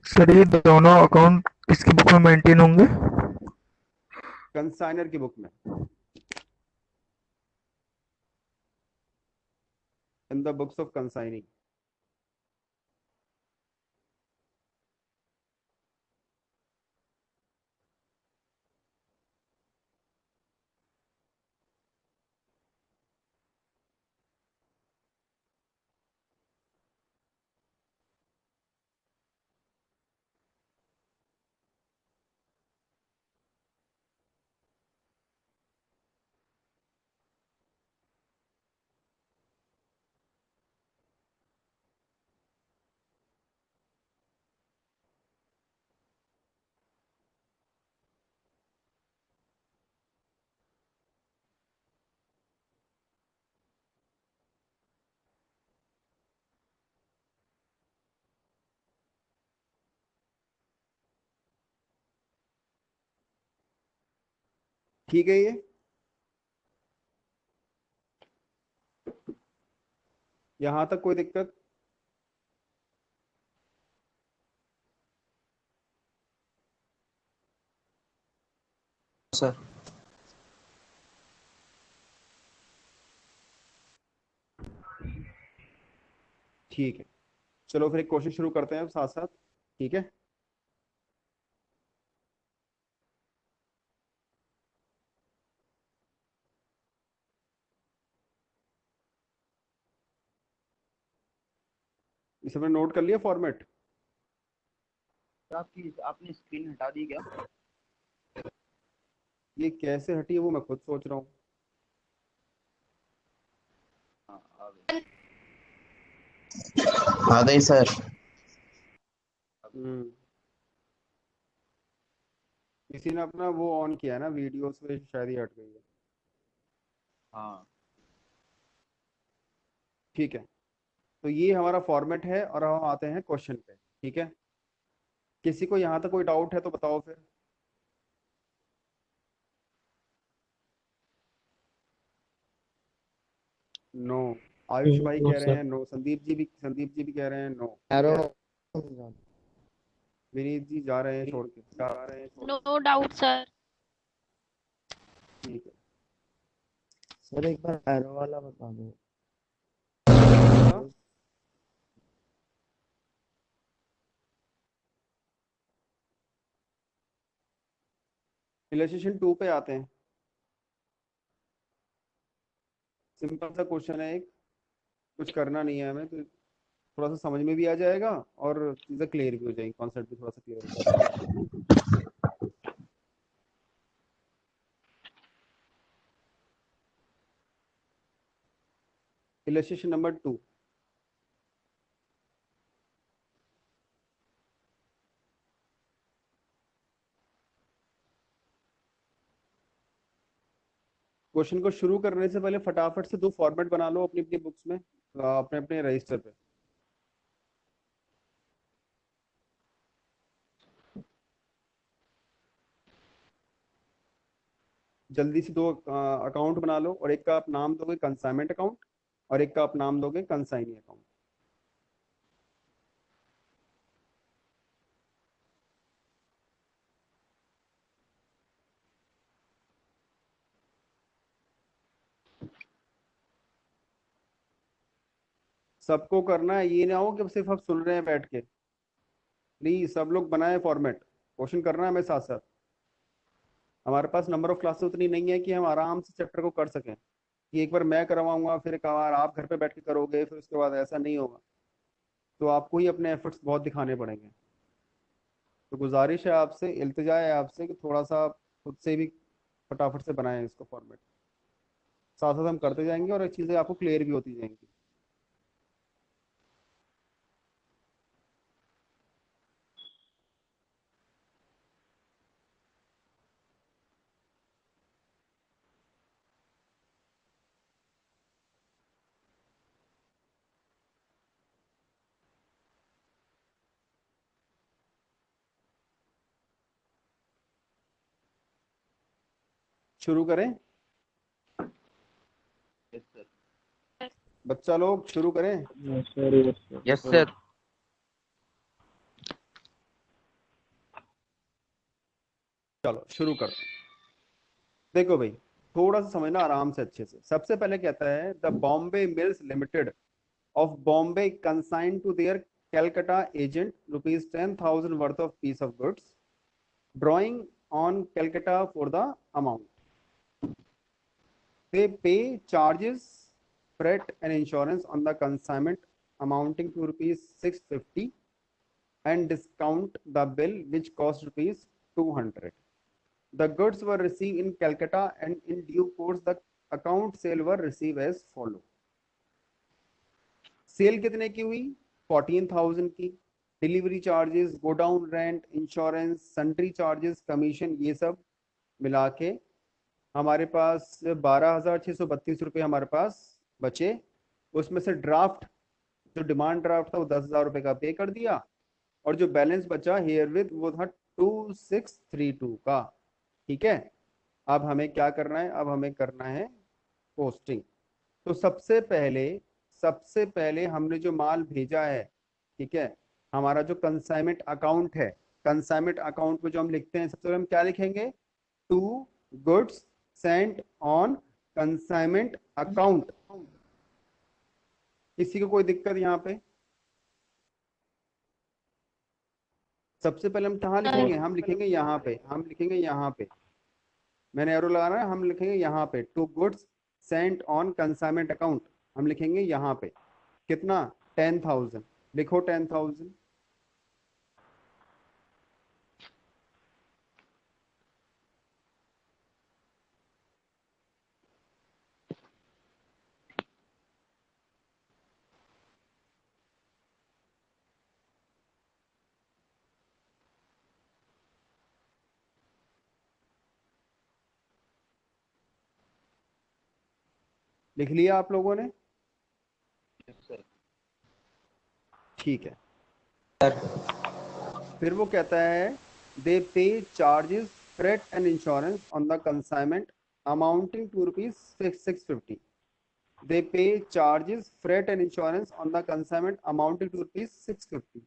सर ये दोनों अकाउंट किसकी बुक में मेंटेन होंगे? कंसाइनर की बुक में, इन द बुक्स ऑफ कंसाइनी। ठीक है ये? यहां तक कोई दिक्कत? सर ठीक है, चलो फिर एक क्वेश्चन शुरू करते हैं साथ साथ। ठीक है, इसे मैंने नोट कर लिया फॉर्मेट। आपने स्क्रीन हटा दी क्या? ये कैसे हटी है वो मैं खुद सोच रहा हूँ। हाँ, आ गई। आ गई सर। किसी ने अपना वो ऑन किया है ना वीडियो, से शायद ही हट गई है। हाँ ठीक है, तो ये हमारा फॉर्मेट है और हम आते हैं क्वेश्चन पे। ठीक है, किसी को यहाँ तक कोई डाउट है तो बताओ फिर। नो। आयुष भाई नो कह रहे सर। हैं नो, संदीप जी भी कह रहे हैं नो। विनीत जी जा रहे हैं छोड़ के, नो डाउट सर। ठीक है। सर एक बार एरो वाला बता दो। इलस्ट्रेशन 2 पे आते हैं। सिंपल सा क्वेश्चन है एक, कुछ करना नहीं है हमें, तो थोड़ा सा समझ में भी आ जाएगा और चीज़ें क्लियर भी हो जाएंगी, कॉन्सेप्ट भी थोड़ा सा क्लियर हो जाएगा। Illustration number 2। क्वेश्चन को शुरू करने से पहले फटाफट से 2 फॉर्मेट बना लो अपनी अपनी बुक्स में, अपने अपने रजिस्टर पे। जल्दी से 2 अकाउंट बना लो, और एक का आप नाम दोगे कंसाइनमेंट अकाउंट और एक का आप नाम दोगे कंसाइनी अकाउंट। सबको करना है, ये ना हो कि सिर्फ आप सुन रहे हैं बैठ के। प्लीज सब लोग बनाए फॉर्मेट, क्वेश्चन करना है हमें साथ साथ। हमारे पास नंबर ऑफ क्लासेस उतनी नहीं है कि हम आराम से चैप्टर को कर सकें, कि एक बार मैं करवाऊंगा फिर एक बार आप घर पे बैठ के करोगे, फिर उसके बाद ऐसा नहीं होगा। तो आपको ही अपने एफर्ट्स बहुत दिखाने पड़ेंगे। तो गुजारिश है आपसे, इल्तिजा है आपसे कि थोड़ा सा खुद से भी फटाफट से बनाएं इसको फॉर्मेट। साथ साथ हम करते जाएंगे और चीज़ें आपको क्लियर भी होती जाएंगी। शुरू करें यस सर। बच्चा लोग, शुरू करें। Yes sir. चलो शुरू करते हैं। देखो भाई, थोड़ा सा समझना आराम से अच्छे से। सबसे पहले कहता है the Bombay mills limited of Bombay consign to their Calcutta agent ₹10,000 worth of piece of goods, drawing on Calcutta for the amount. They pay charges, freight and insurance on the consignment amounting to ₹650 and discount the bill which cost ₹200. The goods were received in Calcutta and in due course the account sale were received as follow. Sale कितने की हुई? 14,000 की। Delivery charges, godown rent, insurance, sundry charges, commission, ये सब मिला के हमारे पास 12,632 रुपये हमारे पास बचे। उसमें से ड्राफ्ट, जो डिमांड ड्राफ्ट था वो 10,000 रुपये का पे कर दिया, और जो बैलेंस बचा हेयर विद वो था 2632 का। ठीक है, अब हमें क्या करना है, अब हमें करना है पोस्टिंग। तो सबसे पहले हमने जो माल भेजा है, ठीक है, हमारा जो कंसाइनमेंट अकाउंट है, कंसाइनमेंट अकाउंट में जो हम लिखते हैं, सबसे पहले हम क्या लिखेंगे, to goods sent on consignment account. किसी को कोई दिक्कत यहाँ पे? सबसे पहले हम कहाँ लिखेंगे, हम लिखेंगे यहाँ पे, हम लिखेंगे यहाँ पे, मैंने एरो लगा रहा है, हम लिखेंगे यहाँ पे to goods sent on consignment account, हम लिखेंगे यहाँ पे कितना, 10,000। लिखो 10,000। लिख लिया आप लोगों ने? ठीक है। फिर वो कहता है they pay charges freight and insurance on the consignment amounting to ₹650। They pay charges freight and insurance on the consignment amounting to ₹650।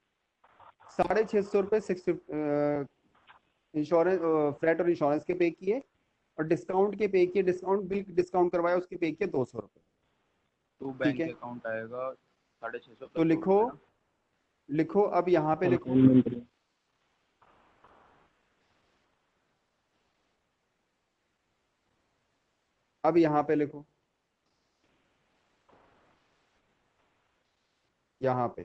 650 रुपये 650 इंश्योरेंस, फ्रेट और इंश्योरेंस के पे किए, और डिस्काउंट के पे किए, डिस्काउंट बिल डिस्काउंट करवाया उसके पे किए 200 रुपये। तो बैंक अकाउंट आएगा 650। तो लिखो, लिखो अब यहाँ पे लिखो, अब यहाँ पे लिखो, यहाँ पे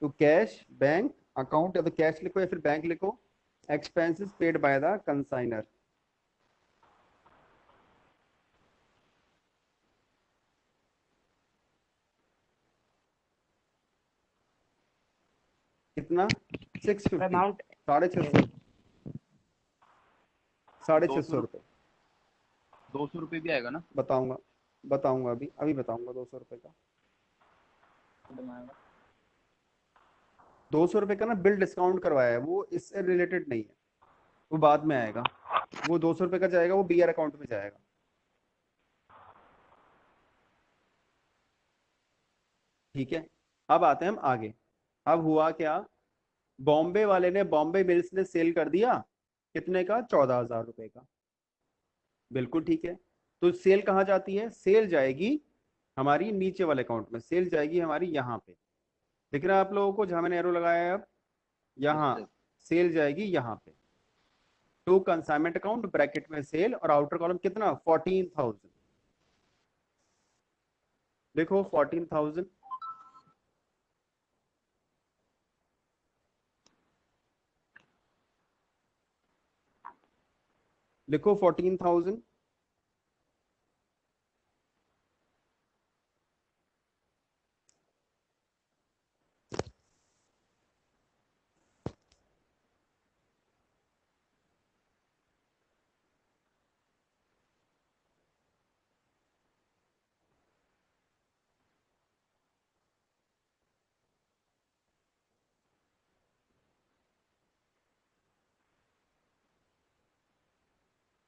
तो कैश बैंक अकाउंट, या तो कैश लिखो या फिर बैंक लिखो, expenses paid by the consignor. कितना, 650, अमाउंट 650, 650 रुपये। 200 रुपये भी आएगा ना? बताऊंगा, बताऊंगा अभी, अभी बताऊंगा 200 रुपये का। 200 रुपये का ना बिल डिस्काउंट करवाया है, वो इससे रिलेटेड नहीं है, वो बाद में आएगा। वो 200 रुपये का जाएगा, वो बीआर अकाउंट में जाएगा। ठीक है, अब आते हैं हम आगे। अब हुआ क्या, बॉम्बे वाले ने, बॉम्बे मिल्स ने सेल कर दिया कितने का, 14,000 रुपये का। बिल्कुल ठीक है। तो सेल कहाँ जाती है, सेल जाएगी हमारी नीचे वाले अकाउंट में, सेल जाएगी हमारी यहाँ पे, दिख रहा है आप लोगों को जहाँ मैंने एरो लगाया है, अब यहाँ सेल जाएगी यहाँ पे, टू कंसाइनमेंट अकाउंट ब्रैकेट में सेल, और आउटर कॉलम कितना, 14,000। देखो 14,000, लिखो 14,000।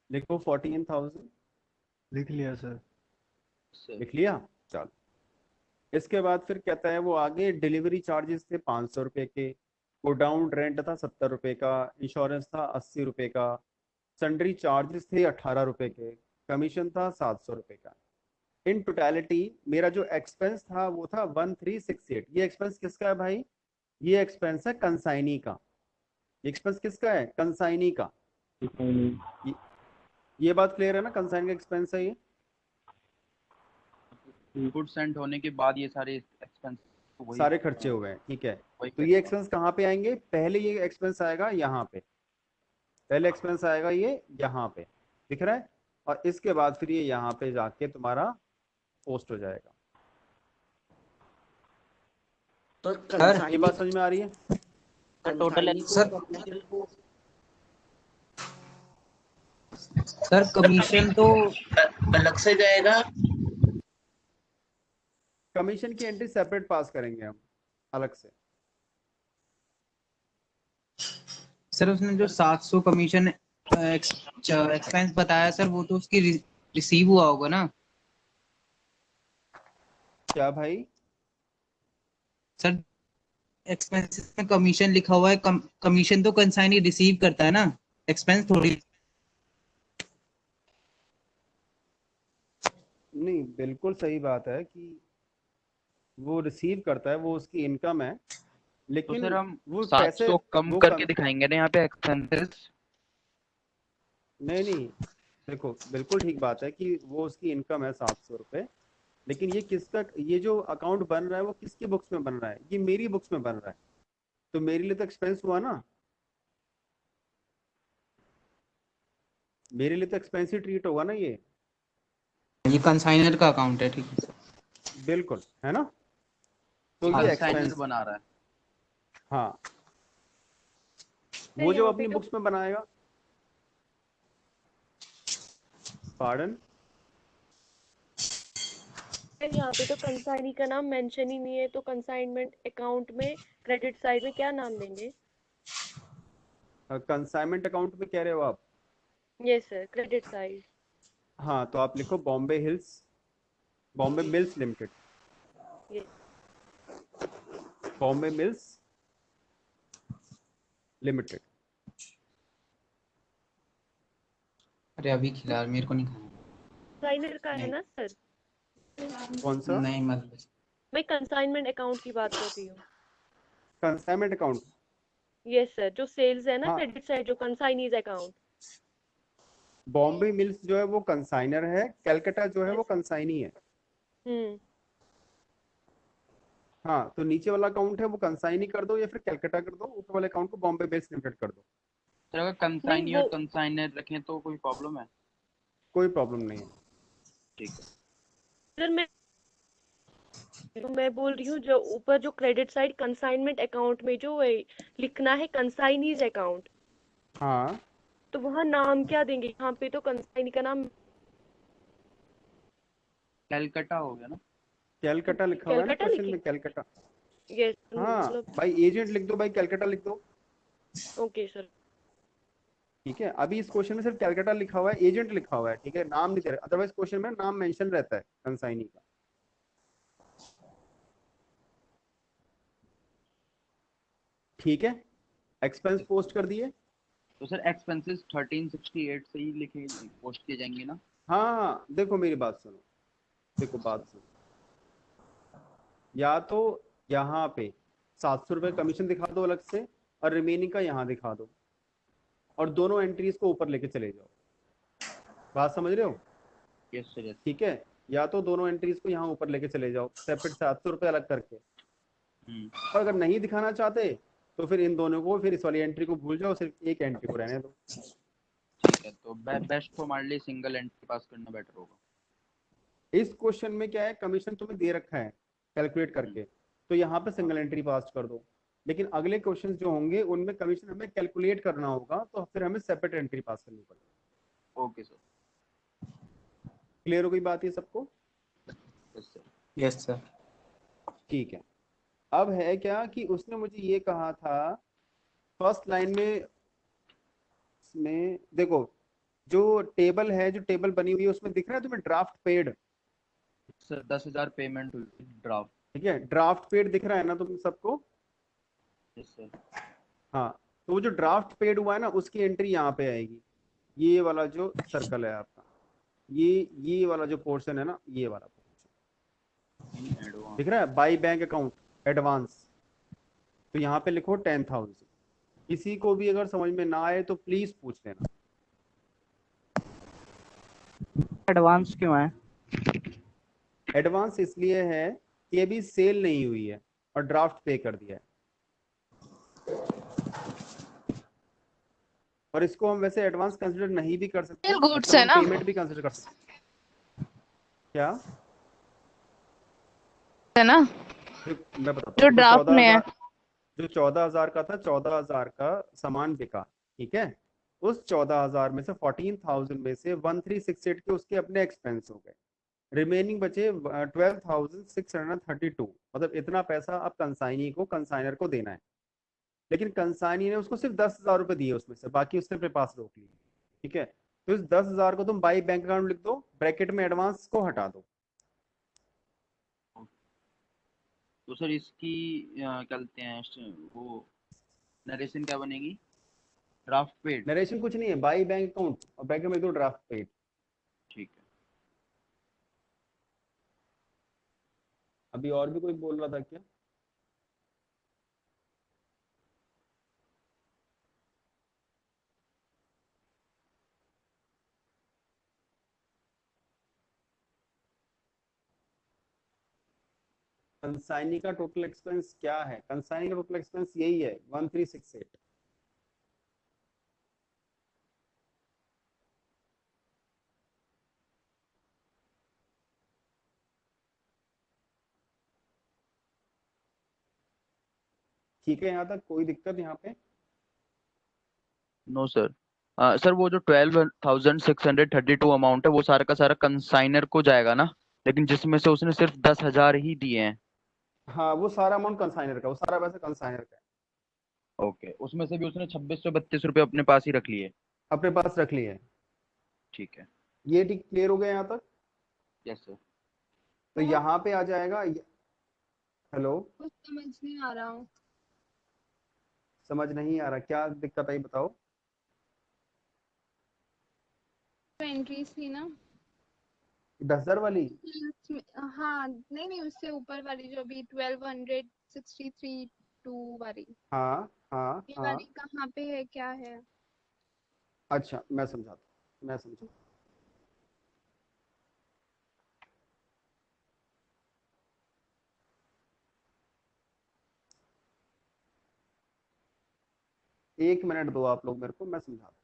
लिखो 14,000। लिख लिया सर। लिख लिया, चलो। इसके बाद फिर कहता है वो आगे, डिलीवरी चार्जेस थे 500 रुपये के, गोडाउन रेंट था 70 रुपये का, इंश्योरेंस था 80 रुपये का, सन्ड्री चार्जेस थे 18 रुपये के, कमीशन था 700 रुपये का। इन टोटलिटी मेरा जो एक्सपेंस था वो था 1368। ये एक्सपेंस किसका है भाई, ये एक्सपेंस है कंसाइनी का। एक्सपेंस किसका है, कंसाइनी का। ये बात क्लियर है ना, कंसाइन का एक्सपेंस है ये। गुड सेंट होने के बाद ये सारे एक्सपेंस सारे खर्चे हो गए, ठीक है। तो ये एक्सपेंस कहाँ पे आएंगे, पहले ये एक्सपेंस आएगा यहाँ पे, पहले एक्सपेंस आएगा ये यहाँ पे, दिख रहा है, और इसके बाद फिर ये यहाँ पे जाके तुम्हारा पोस्ट हो जाएगा। सर ये बात समझ में आ रही है? टोटल सर कमीशन तो अलग से जाएगा, कमीशन की एंट्री सेपरेट पास करेंगे हम अलग से। सर उसने जो 700 कमीशन एक्सपेंस बताया सर, वो तो उसकी रिसीव हुआ होगा ना क्या भाई? सर? एक्सपेंसेस में कमीशन लिखा हुआ है, कमीशन तो कंसाइनी रिसीव करता है ना, एक्सपेंस थोड़ी। नहीं, बिल्कुल सही बात है कि वो रिसीव करता है, वो उसकी इनकम है, तो लेकिन सर हम वो कैसे 700 कम वो करके दिखाएंगे ना यहाँ पे एक्सपेंसेस। नहीं नहीं, देखो बिल्कुल ठीक बात है कि वो उसकी इनकम है 700 रुपये, लेकिन ये किसका, ये जो अकाउंट बन रहा है वो किसकी बुक्स में बन रहा है? ये मेरी बुक्स में बन रहा है, तो मेरे लिए तो एक्सपेंस हुआ ना, मेरे लिए तो एक्सपेंस ही ट्रीट होगा ना ये कंसाइनर का अकाउंट है, ठीक है सर। बिल्कुल, है ना? तो ये कंसाइनर एक्सपेंस, बना रहा है। हाँ, वो जब अपनी बुक्स में बनाएगा। पार्डन? यहाँ पे तो कंसाइनी का नाम मेंशन ही नहीं है, तो कंसाइनमेंट अकाउंट में क्रेडिट साइड में क्या नाम देंगे? कंसाइनमेंट अकाउंट में कह रहे हो आप? Yes sir, credit side. हाँ, तो आप लिखो Bombay mills limited, Bombay mills limited. अरे अभी खिला, मेरे को नहीं खाना। कंसाइनर का है ना सर? कौन सा? नहीं मतलब मैं कंसाइनमेंट अकाउंट की बात कर रही हूँ। Consignment account? यस सर, जो सेल्स है ना हाँ, क्रेडिट साइड, जो कंसाइनीज अकाउंट। बॉम्बे मिल्स जो है वो कंसाइनर है, कैलकाटा जो है वो कंसाइनी है। हम्म। हाँ, तो नीचे वाला अकाउंट है वो कंसाइनी कर दो या फिर कैलकाटा कर दो, ऊपर वाले अकाउंट को बॉम्बे मिल्स लिमिटेड कर दो। सर अगर कंसाइनी और कंसाइनर रखें तो कोई प्रॉब्लम है? कोई प्रॉब्लम नहीं है। ठीक है सर मैं बोल रही हूँ, जो ऊपर जो क्रेडिट साइड कंसाइनमेंट अकाउंट में जो लिखना है कंसाइनीज अकाउंट, हाँ, तो वहाँ नाम क्या देंगे? यहाँ पे तो कंसाइनी का नाम कैलकाटा हो गया ना। कैलकाटा लिखा हुआ है ना कैलकाटा क्वेश्चन लिखी। में, कैलकाटा। यस हाँ मतलब। भाई, एजेंट लिख दो भाई, कैलकाटा लिख दो। Okay sir. ठीक है, अभी इस क्वेश्चन में सिर्फ कैलकाटा लिखा हुआ है, एजेंट लिखा हुआ है, ठीक है, नाम नहीं दे रहा, अदरवाइज क्वेश्चन में नाम मेंशन रहता है कंसाइनी का। ठीक है, एक्सपेंस पोस्ट कर दिए। तो सर एक्सपेंसेस 1368 से ही लिखे पोस्ट किए जाएंगे ना? हाँ, देखो मेरी बात सुनो, देखो बात सुनो, या तो यहाँ पे 700 रुपये कमीशन दिखा दो अलग से, और रिमेनिंग का यहाँ दिखा दो, और दोनों एंट्रीज को ऊपर लेके चले जाओ। बात समझ रहे हो? Yes sir yes. ठीक है, या तो दोनों एंट्रीज को यहाँ ऊपर लेके चले जाओ सेपरेट 700 रुपये अलग करके, और अगर नहीं दिखाना चाहते तो फिर इन दोनों को, फिर इस वाली एंट्री को भूल जाओ, सिर्फ एक एंट्री को रहने दो। ठीक है, तो बेस्ट तो हमारे लिए सिंगल एंट्री पास करना बेटर होगा। इस क्वेश्चन में क्या है, कमीशन तुम्हें दे रखा है कैलकुलेट करके, तो यहाँ पे सिंगल एंट्री पास कर दो, लेकिन अगले क्वेश्चन जो होंगे उनमें कमीशन हमें कैलकुलेट करना होगा, तो फिर हमें सेपरेट एंट्री पास करनी पड़ेगी। Okay sir. क्लियर हो गई बात ये सबको? Yes sir. Yes sir. ठीक है, अब है क्या कि उसने मुझे ये कहा था फर्स्ट लाइन में देखो, जो टेबल है, जो टेबल बनी हुई है उसमें दिख रहा है तुम्हें ड्राफ्ट पेड? सर 10,000 पेमेंट हुई ड्राफ्ट। ठीक है, ड्राफ्ट पेड दिख रहा है ना तुम सबको? Yes sir. हाँ, तो वो जो ड्राफ्ट पेड हुआ है ना, उसकी एंट्री यहाँ पे आएगी, ये वाला जो सर्कल है आपका, ये वाला जो पोर्शन है ना, ये वाला पोर्शन दिख रहा है, बाई बैंक अकाउंट एडवांस, तो यहाँ पे लिखो 10,000। किसी को भी अगर समझ में ना आए तो प्लीज पूछ लेना। एडवांस क्यों है? एडवांस इसलिए है कि अभी सेल नहीं हुई है और ड्राफ्ट पे कर दिया है, और इसको हम वैसे एडवांस कंसिडर नहीं भी कर सकते, गुड्स है ना? पेमेंट भी कंसिडर कर सकते। क्या है ना? मैं बताता जो हूँ, ड्राफ्ट में है। जो 14,000 का था, 14,000 का सामान बिका, ठीक है, उस 14,000 में से 14,000 में से 1368 के उसके अपने एक्सपेंस हो गए, रिमेनिंग बचे 12,632, मतलब इतना पैसा अब कंसाइनी को, कंसाइनर को देना है, लेकिन कंसाइनी ने उसको सिर्फ 10,000 रुपए दिए उसमें से, बाकी उसने अपने पास रोक लिए। ठीक है, तो इस 10,000 को तुम बाई बैंक अकाउंट लिख दो, ब्रैकेट में एडवांस को हटा दो। तो सर इसकी क्या कहते हैं वो नरेशन क्या बनेगी? Draft paid. नरेशन कुछ नहीं है, बाई बैंक अकाउंट और ब्रैकेट में लिख दो ड्राफ्ट पेड। ठीक है। अभी और भी कोई बोल रहा था क्या? कंसाइनी का टोटल एक्सपेंस क्या है? कंसाइनी का टोटल एक्सपेंस यही है 1368। ठीक है, यहाँ तक कोई दिक्कत यहाँ पे? No sir. सर वो जो 12,632 अमाउंट है वो सारा का सारा कंसाइनर को जाएगा ना, लेकिन जिसमें से उसने सिर्फ 10,000 ही दिए हैं। हाँ, वो सारा अमाउंट कंसाइनर का, वो सारा पैसा कंसाइनर का है। ओके, उसमें से भी उसने 2632 रुपये अपने पास ही रख लिए। अपने पास रख लिए है। ठीक है। ये ठीक क्लियर हो गया यहाँ तक? Yes sir. तो यहाँ पे आ जाएगा हेलो, कुछ समझ नहीं आ रहा हूँ। समझ नहीं आ रहा, क्या दिक्कत आई बताओ? एंट्रीज थी ना 10,000 वाली? हाँ, नहीं नहीं, उससे ऊपर वाली जो अभी 1263 वाली, हाँ हाँ ये हाँ। वाली कहाँ पे है, क्या है? अच्छा, मैं समझाता हूँ, मैं समझा। एक मिनट दो आप लोग मेरे को, मैं समझाता हूँ।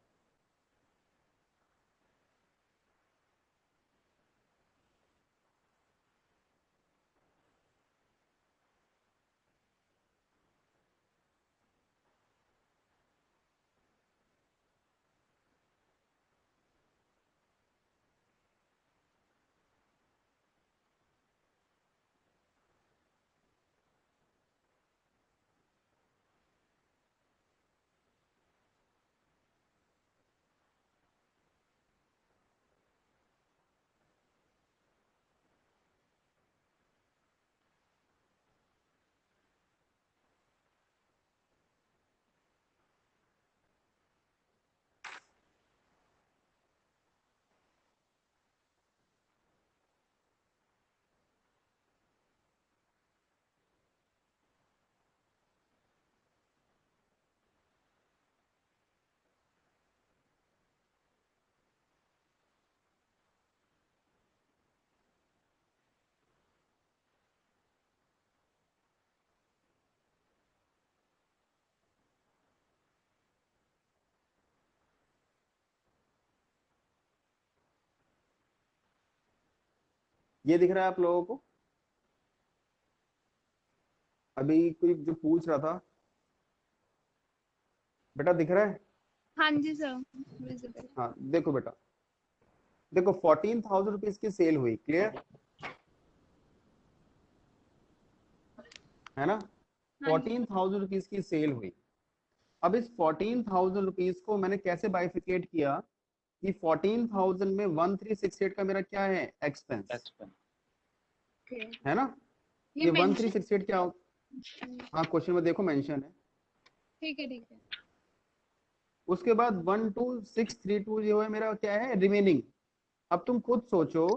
ये दिख रहा है आप लोगों को? अभी कोई जो पूछ रहा था, बेटा दिख रहा है? हाँ जी सर, विजिबल। हाँ देखो बेटा, देखो 14,000 रुपीज की सेल हुई, क्लियर है ना? 14,000 रुपीज की सेल हुई। अब इस 14,000 रुपीज को मैंने कैसे बाइफिकेट किया कि 14,000 में 1368 का मेरा क्या है? एक्सपेंस है ना? ये 1368 क्या हो? हाँ, क्वेश्चन में देखो मेंशन है। ठीक है ठीक है। उसके बाद 12,632 जो है मेरा क्या है? रिमेनिंग। अब तुम खुद सोचो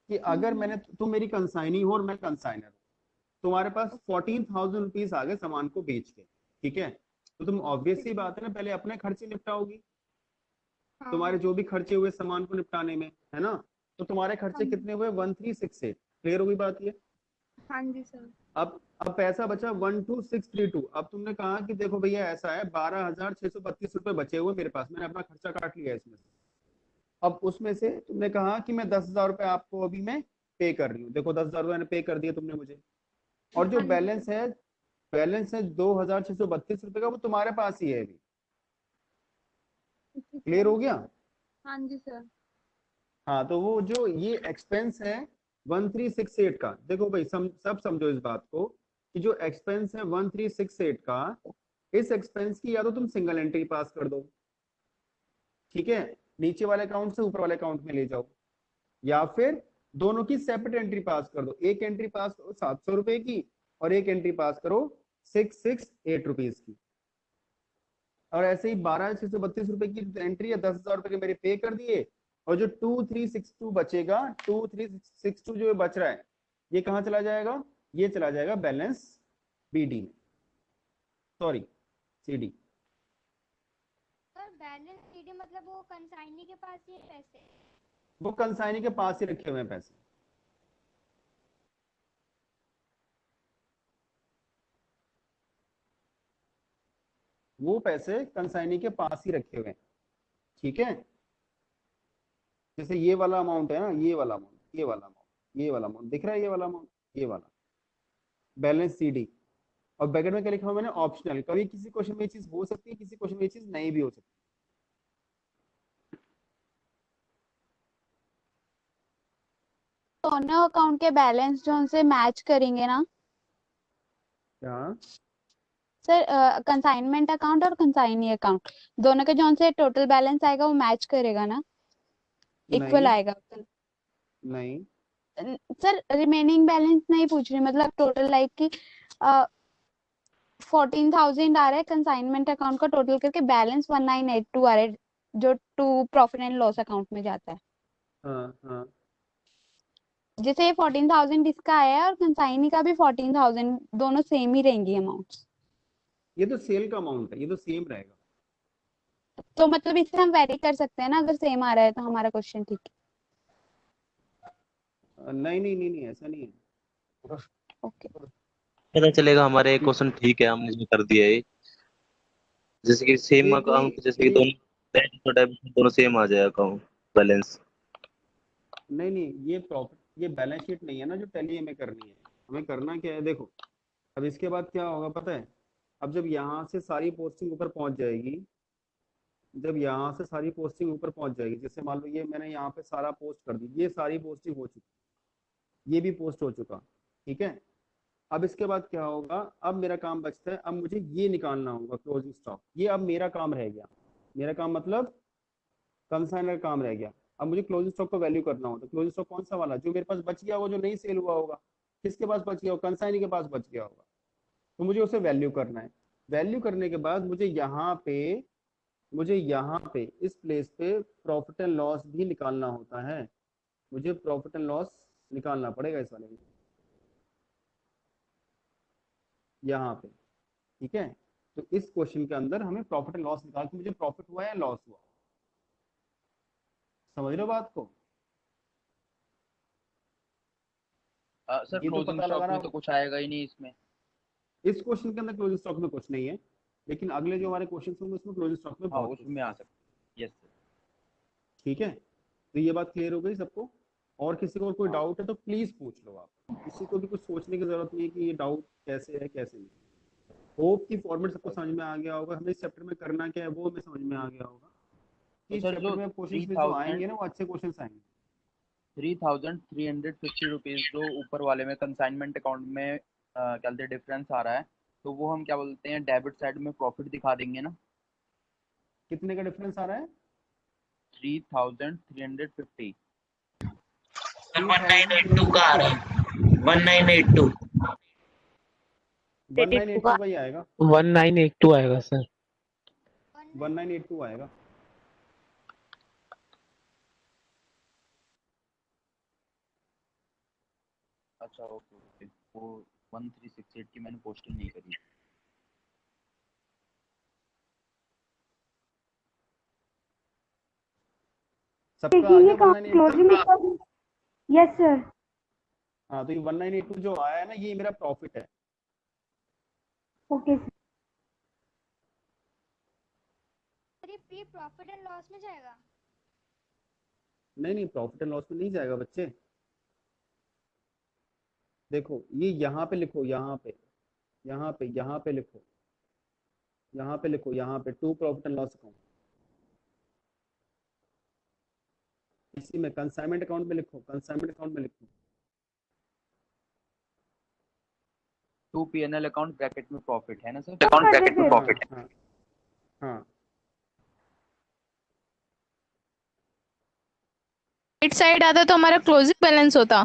कि अगर मैंने, तुम मेरी कंसाइनी हो और मैं कंसाइनर हूं, तुम्हारे पास 14,000 रुपीज आ गए सामान को बेच के, ठीक है? तो तुम ऑब्वियस सी बात है ना, पहले अपने खर्चे निपटाओगी, तुम्हारे जो भी खर्चे हुए सामान को निपटाने में, है ना? तो तुम्हारे खर्चे कितने हुए? 1368। क्लियर होगी बात ये? हाँ जी सर। अब पैसा बचा 12,632। अब तुमने कहा कि देखो भैया ऐसा है, 12,632 रुपए बचे हुए मेरे पास, मैंने अपना खर्चा काट लिया इसमें से। अब उसमें से तुमने कहा कि मैं 10,000 रुपए आपको अभी मैं पे कर रही हूँ, देखो 10,000 रुपए मैंने पे कर दिया तुमने मुझे, और जो बैलेंस है, बैलेंस है 2,632 रुपए का, वो तुम्हारे पास ही है अभी। क्लियर हो गया? हाँ जी सर। हाँ, तो वो जो ये एक्सपेंस है 1368 का, देखो भाई सब समझो इस बात को कि जो एक्सपेंस है 1368 का, इस एक्सपेंस की या तो तुम सिंगल एंट्री पास कर दो, ठीक है, नीचे वाले अकाउंट से ऊपर वाले अकाउंट में ले जाओ, या फिर दोनों की सेपरेट एंट्री पास कर दो। एक एंट्री पास करो 700 रुपए की और एक एंट्री पास करो 668 रुपीज की। और ऐसे ही 12,632 रुपए की एंट्री है, 10,000 रुपए के मेरे पे कर दिए, और जो 2362 बचेगा, 2362 जो बच रहा है, ये कहाँ चला जाएगा? ये चला जाएगा बैलेंस बीडी में, sorry CD. Sir balance CD मतलब वो कंसाइनी के पास ही है पैसे? वो कंसाइनी के पास ही रखे हुए हैं पैसे। वो पैसे कंसाइनी के पास ही रखे हुए हैं, ठीक है। जैसे ये वाला अमाउंट है ना, ये वाला अमाउंट, ये वाला अमाउंट, ये वाला अमाउंट दिख रहा है, ये वाला अमाउंट, ये वाला बैलेंस सीडी। और ब्रैकेट में क्या लिखा हुआ मैंने? ऑप्शनल। कभी किसी क्वेश्चन में ये चीज हो सकती है, किसी क्वेश्चन में ये चीज नहीं भी हो सकती। दोनों अकाउंट के बैलेंस जो उनसे मैच करेंगे ना क्या? सर? कंसाइनमेंट अकाउंट और कंसाइनी अकाउंट दोनों के जो उनसे टोटल बैलेंस आएगा वो मैच करेगा ना, इक्वल नहीं आएगा? नहीं, सर रिमेनिंग बैलेंस नहीं पूछ रही, मतलब टोटल लाइक कि 14,000 आ रहा है कंसाइनमेंट अकाउंट का, टोटल करके बैलेंस 1982 आ रहा है जो to profit and loss account में जाता है। हाँ हाँ, जैसे ये 14,000 इसका आया है और कंसाइनी का भी 14,000, दोनों सेम ही रहेंगी अमाउंट्स। ये तो सेल का अमाउंट है, ये तो सेम रहेगा। तो मतलब इससे हम वेरी कर सकते हैं ना, अगर सेम आ रहा है तो हमारा क्वेश्चन ठीक नहीं नहीं नहीं नहीं, ऐसा नहीं है। है। ओके पता चलेगा हमारे क्वेश्चन ठीक है, हमने इसमें कर दिया है। जैसे कि सेम ये अकाउंट, कोई जैसे कि दोनों क्रेडिट और डेबिट दोनों सेम आ जाए अकाउंट बैलेंस। नहीं नहीं, ये प्रॉफिट, ये बैलेंस शीट नहीं है ना जो टैली हमें करनी है। हमें करना क्या है, देखो अब इसके बाद क्या होगा पता है? अब जब यहाँ से सारी पोस्टिंग ऊपर पहुंच जाएगी, जब यहाँ से सारी पोस्टिंग ऊपर पहुंच जाएगी, जैसे मान लो ये मैंने यहाँ पे सारा पोस्ट कर दी, ये सारी पोस्टिंग हो चुकी, ये भी पोस्ट हो चुका, ठीक है। अब इसके बाद क्या होगा? अब मेरा काम बचता है, अब मुझे ये निकालना होगा क्लोजिंग स्टॉक। ये अब मेरा काम रह गया, मेरा काम मतलब कंसाइनर काम रह गया। अब मुझे क्लोजिंग स्टॉक को वैल्यू करना होगा। क्लोजिंग स्टॉक कौन सा वाला? जो मेरे पास बच गया होगा, जो नहीं सेल हुआ होगा। किसके पास बच गया होगा? कंसाइनी के पास बच गया होगा। तो मुझे उसे वैल्यू करना है। वैल्यू करने के बाद मुझे यहाँ पे इस प्लेस पे प्रॉफिट एंड लॉस भी निकालना होता है। मुझे प्रॉफिट एंड लॉस निकालना पड़ेगा इस वाले में, यहाँ पे, ठीक है। तो इस क्वेश्चन के अंदर हमें प्रॉफिट एंड लॉस निकाल के मुझे प्रॉफिट हुआ या लॉस हुआ, समझ रहे हो बात को? सर ये तो क्लोजिंग पता स्टॉक लगाना, में तो कुछ आएगा ही नहीं इसमें। इस क्वेश्चन के अंदर क्लोजिंग स्टॉक में कुछ नहीं है, लेकिन अगले जो हमारे क्वेश्चन होंगे उसमें क्लोजिंग स्टॉक में हाँ बहुत कुछ उसमें आ सकता। Yes sir. ठीक है। तो ये बात क्लियर हो गई सबको? और किसी को कोई डाउट है तो प्लीज पूछ लो। आप किसी को भी कुछ सोचने की जरूरत नहीं है कि ये डाउट कैसे है कैसे नहीं। होप की फॉर्मेट सबको समझ में आ गया होगा, हमें इस चैप्टर में करना क्या है वो हमें समझ में आ गया होगा कि तो सर चैप्टर जो में क्वेश्चंस में जो आएंगे ना वो अच्छे क्वेश्चंस आएंगे। 3,350 रुपीज जो ऊपर वाले में कंसाइनमेंट अकाउंट में क्या बोलते हैं डिफरेंस आ रहा है, तो वो हम क्या बोलते हैं डेबिट साइड में प्रॉफिट दिखा देंगे ना। कितने का डिफरेंस आ रहा है? 3,350। 1982 का आ रहा है, 1982। 1982 का ही आएगा, 1982 आएगा सर। 1982 आएगा। अच्छा ओके ओके, वो 1368 की मैंने पोस्टिंग नहीं करी। सबका आ गया 1982? Yes sir. हाँ, तो ये 1982 जो आया है ना, ये मेरा प्रॉफिट है। Okay sir. ये प्रॉफिट एंड लॉस में जाएगा? नहीं नहीं, प्रॉफिट एंड लॉस में नहीं जाएगा बच्चे। देखो ये यहाँ पे लिखो, यहाँ पे यहाँ पे यहाँ पे लिखो, यहाँ पे लिखो, यहाँ पे to profit and loss account. इसी में कंसाइनमेंट अकाउंट में लिखो, कंसाइनमेंट अकाउंट में लिखो 2 P&L अकाउंट ब्रैकेट में प्रॉफिट है ना सर? अकाउंट ब्रैकेट में प्रॉफिट है। हाँ हाँ। क्रेडिट साइड आता तो हमारा क्लोजिंग बैलेंस होता।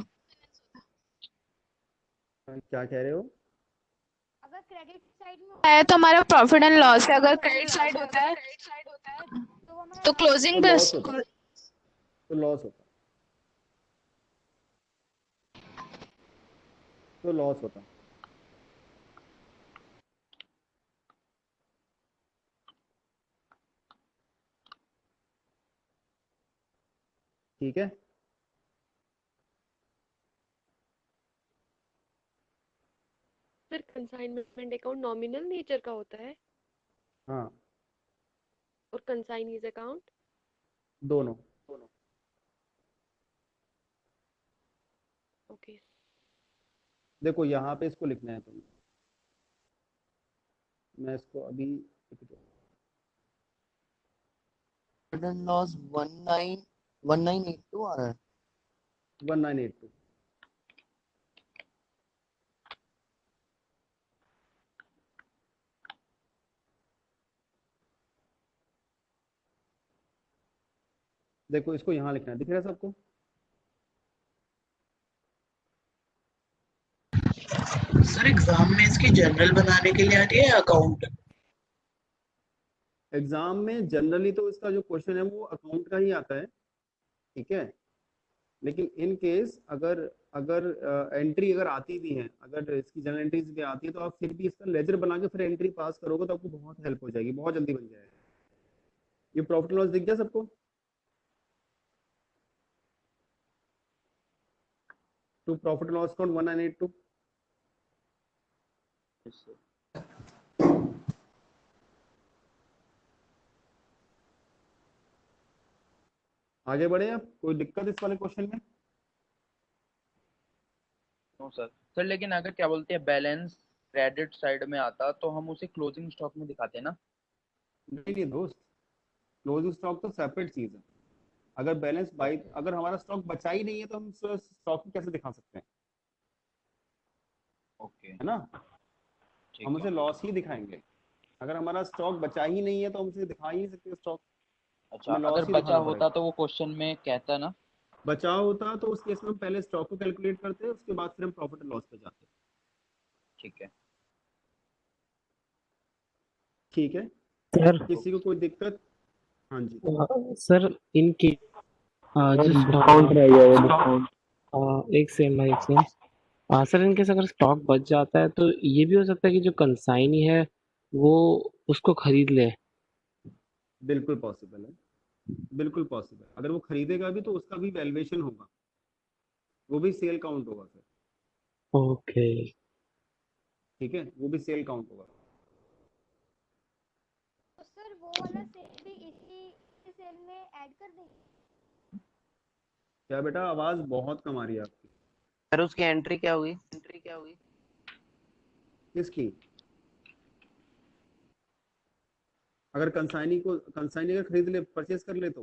क्या कह रहे हो? अगर क्रेडिट साइड में है होता तो हमारा प्रॉफिट एंड तो लॉस है, हमारा अगर profit credit and loss side है, होता अगर है क्रेडिट साइड होता है तो वो हमारा तो लॉस तो क्लोजिंग लॉस होता है, तो लॉस होता है, तो लॉस होता है। ठीक है। Sir consignment account nominal nature का होता है हाँ, और कंसाइनीज अकाउंट दोनों। ओके। देखो यहाँ पे इसको लिखना है तुम्हें, मैं इसको अभी लॉस 1982 आ रहा है। 1982। देखो इसको यहाँ लिखना है, दिख रहा है सबको? सर एग्जाम में इसकी जनरल बनाने के लिए आती है अकाउंट? एग्जाम में जनरली तो इसका जो क्वेश्चन है वो अकाउंट का ही आता है, ठीक है। लेकिन इन केस अगर अगर एंट्री अगर आती भी है, अगर इसकी जनरल एंट्रीज भी आती है, तो आप फिर भी इसका लेजर बना के फिर एंट्री पास करोगे तो आपको बहुत हेल्प हो जाएगी, बहुत जल्दी बन जाएगा। ये प्रॉफिट लॉस दिख गया सबको? To profit loss account 1982। आगे बढ़े आप, कोई दिक्कत इस वाले क्वेश्चन में? No sir. सर लेकिन अगर क्या बोलते हैं बैलेंस क्रेडिट साइड में आता तो हम उसे क्लोजिंग स्टॉक में दिखाते ना। नहीं नहीं दोस्त, क्लोजिंग स्टॉक तो सेपरेट चीज है। अगर बैलेंस बाई, अगर हमारा स्टॉक बचा ही नहीं है तो हम स्टॉक में कैसे दिखा सकते हैं? ओके है ना, ठीक हम है। उसे लॉस ही दिखाएंगे। अगर हमारा स्टॉक बचा ही नहीं है तो हम उसे दिखा ही नहीं सकते स्टॉक, अच्छा हमें अगर लॉस ही बचा दिखाना होता पड़ेगा। तो वो क्वेश्चन में कहता ना। बचा होता तो उस केस में हम पहले स्टॉक को कैलकुलेट करते हैं, उसके बाद फिर हम प्रॉफिट एंड लॉस पे जाते हैं। ठीक है। ठीक है, सर किसी को कोई दिक्कत? हाँ जी। सर इनके जो डिस्काउंट रह गया है, डिस्काउंट। एक सेकंड भाई, एक सेकंड। सर इनकेस अगर स्टॉक बच जाता है तो ये भी हो सकता है कि जो कंसाइनी है वो उसको खरीद ले। बिल्कुल पॉसिबल है, बिल्कुल पॉसिबल। अगर वो खरीदेगा भी तो उसका भी वैल्यूएशन होगा, वो भी सेल काउंट होगा फिर। ओके। ठीक है, वो भी सेल काउंट होगा। तो सर वो वाला सेल भी इसी सेल में ऐड कर देंगे? क्या बेटा, आवाज बहुत कम आ रही है आपकी। सर उसकी एंट्री क्या होगी? किसकी? अगर कंसाइनी अगर खरीद ले, परचेस कर ले तो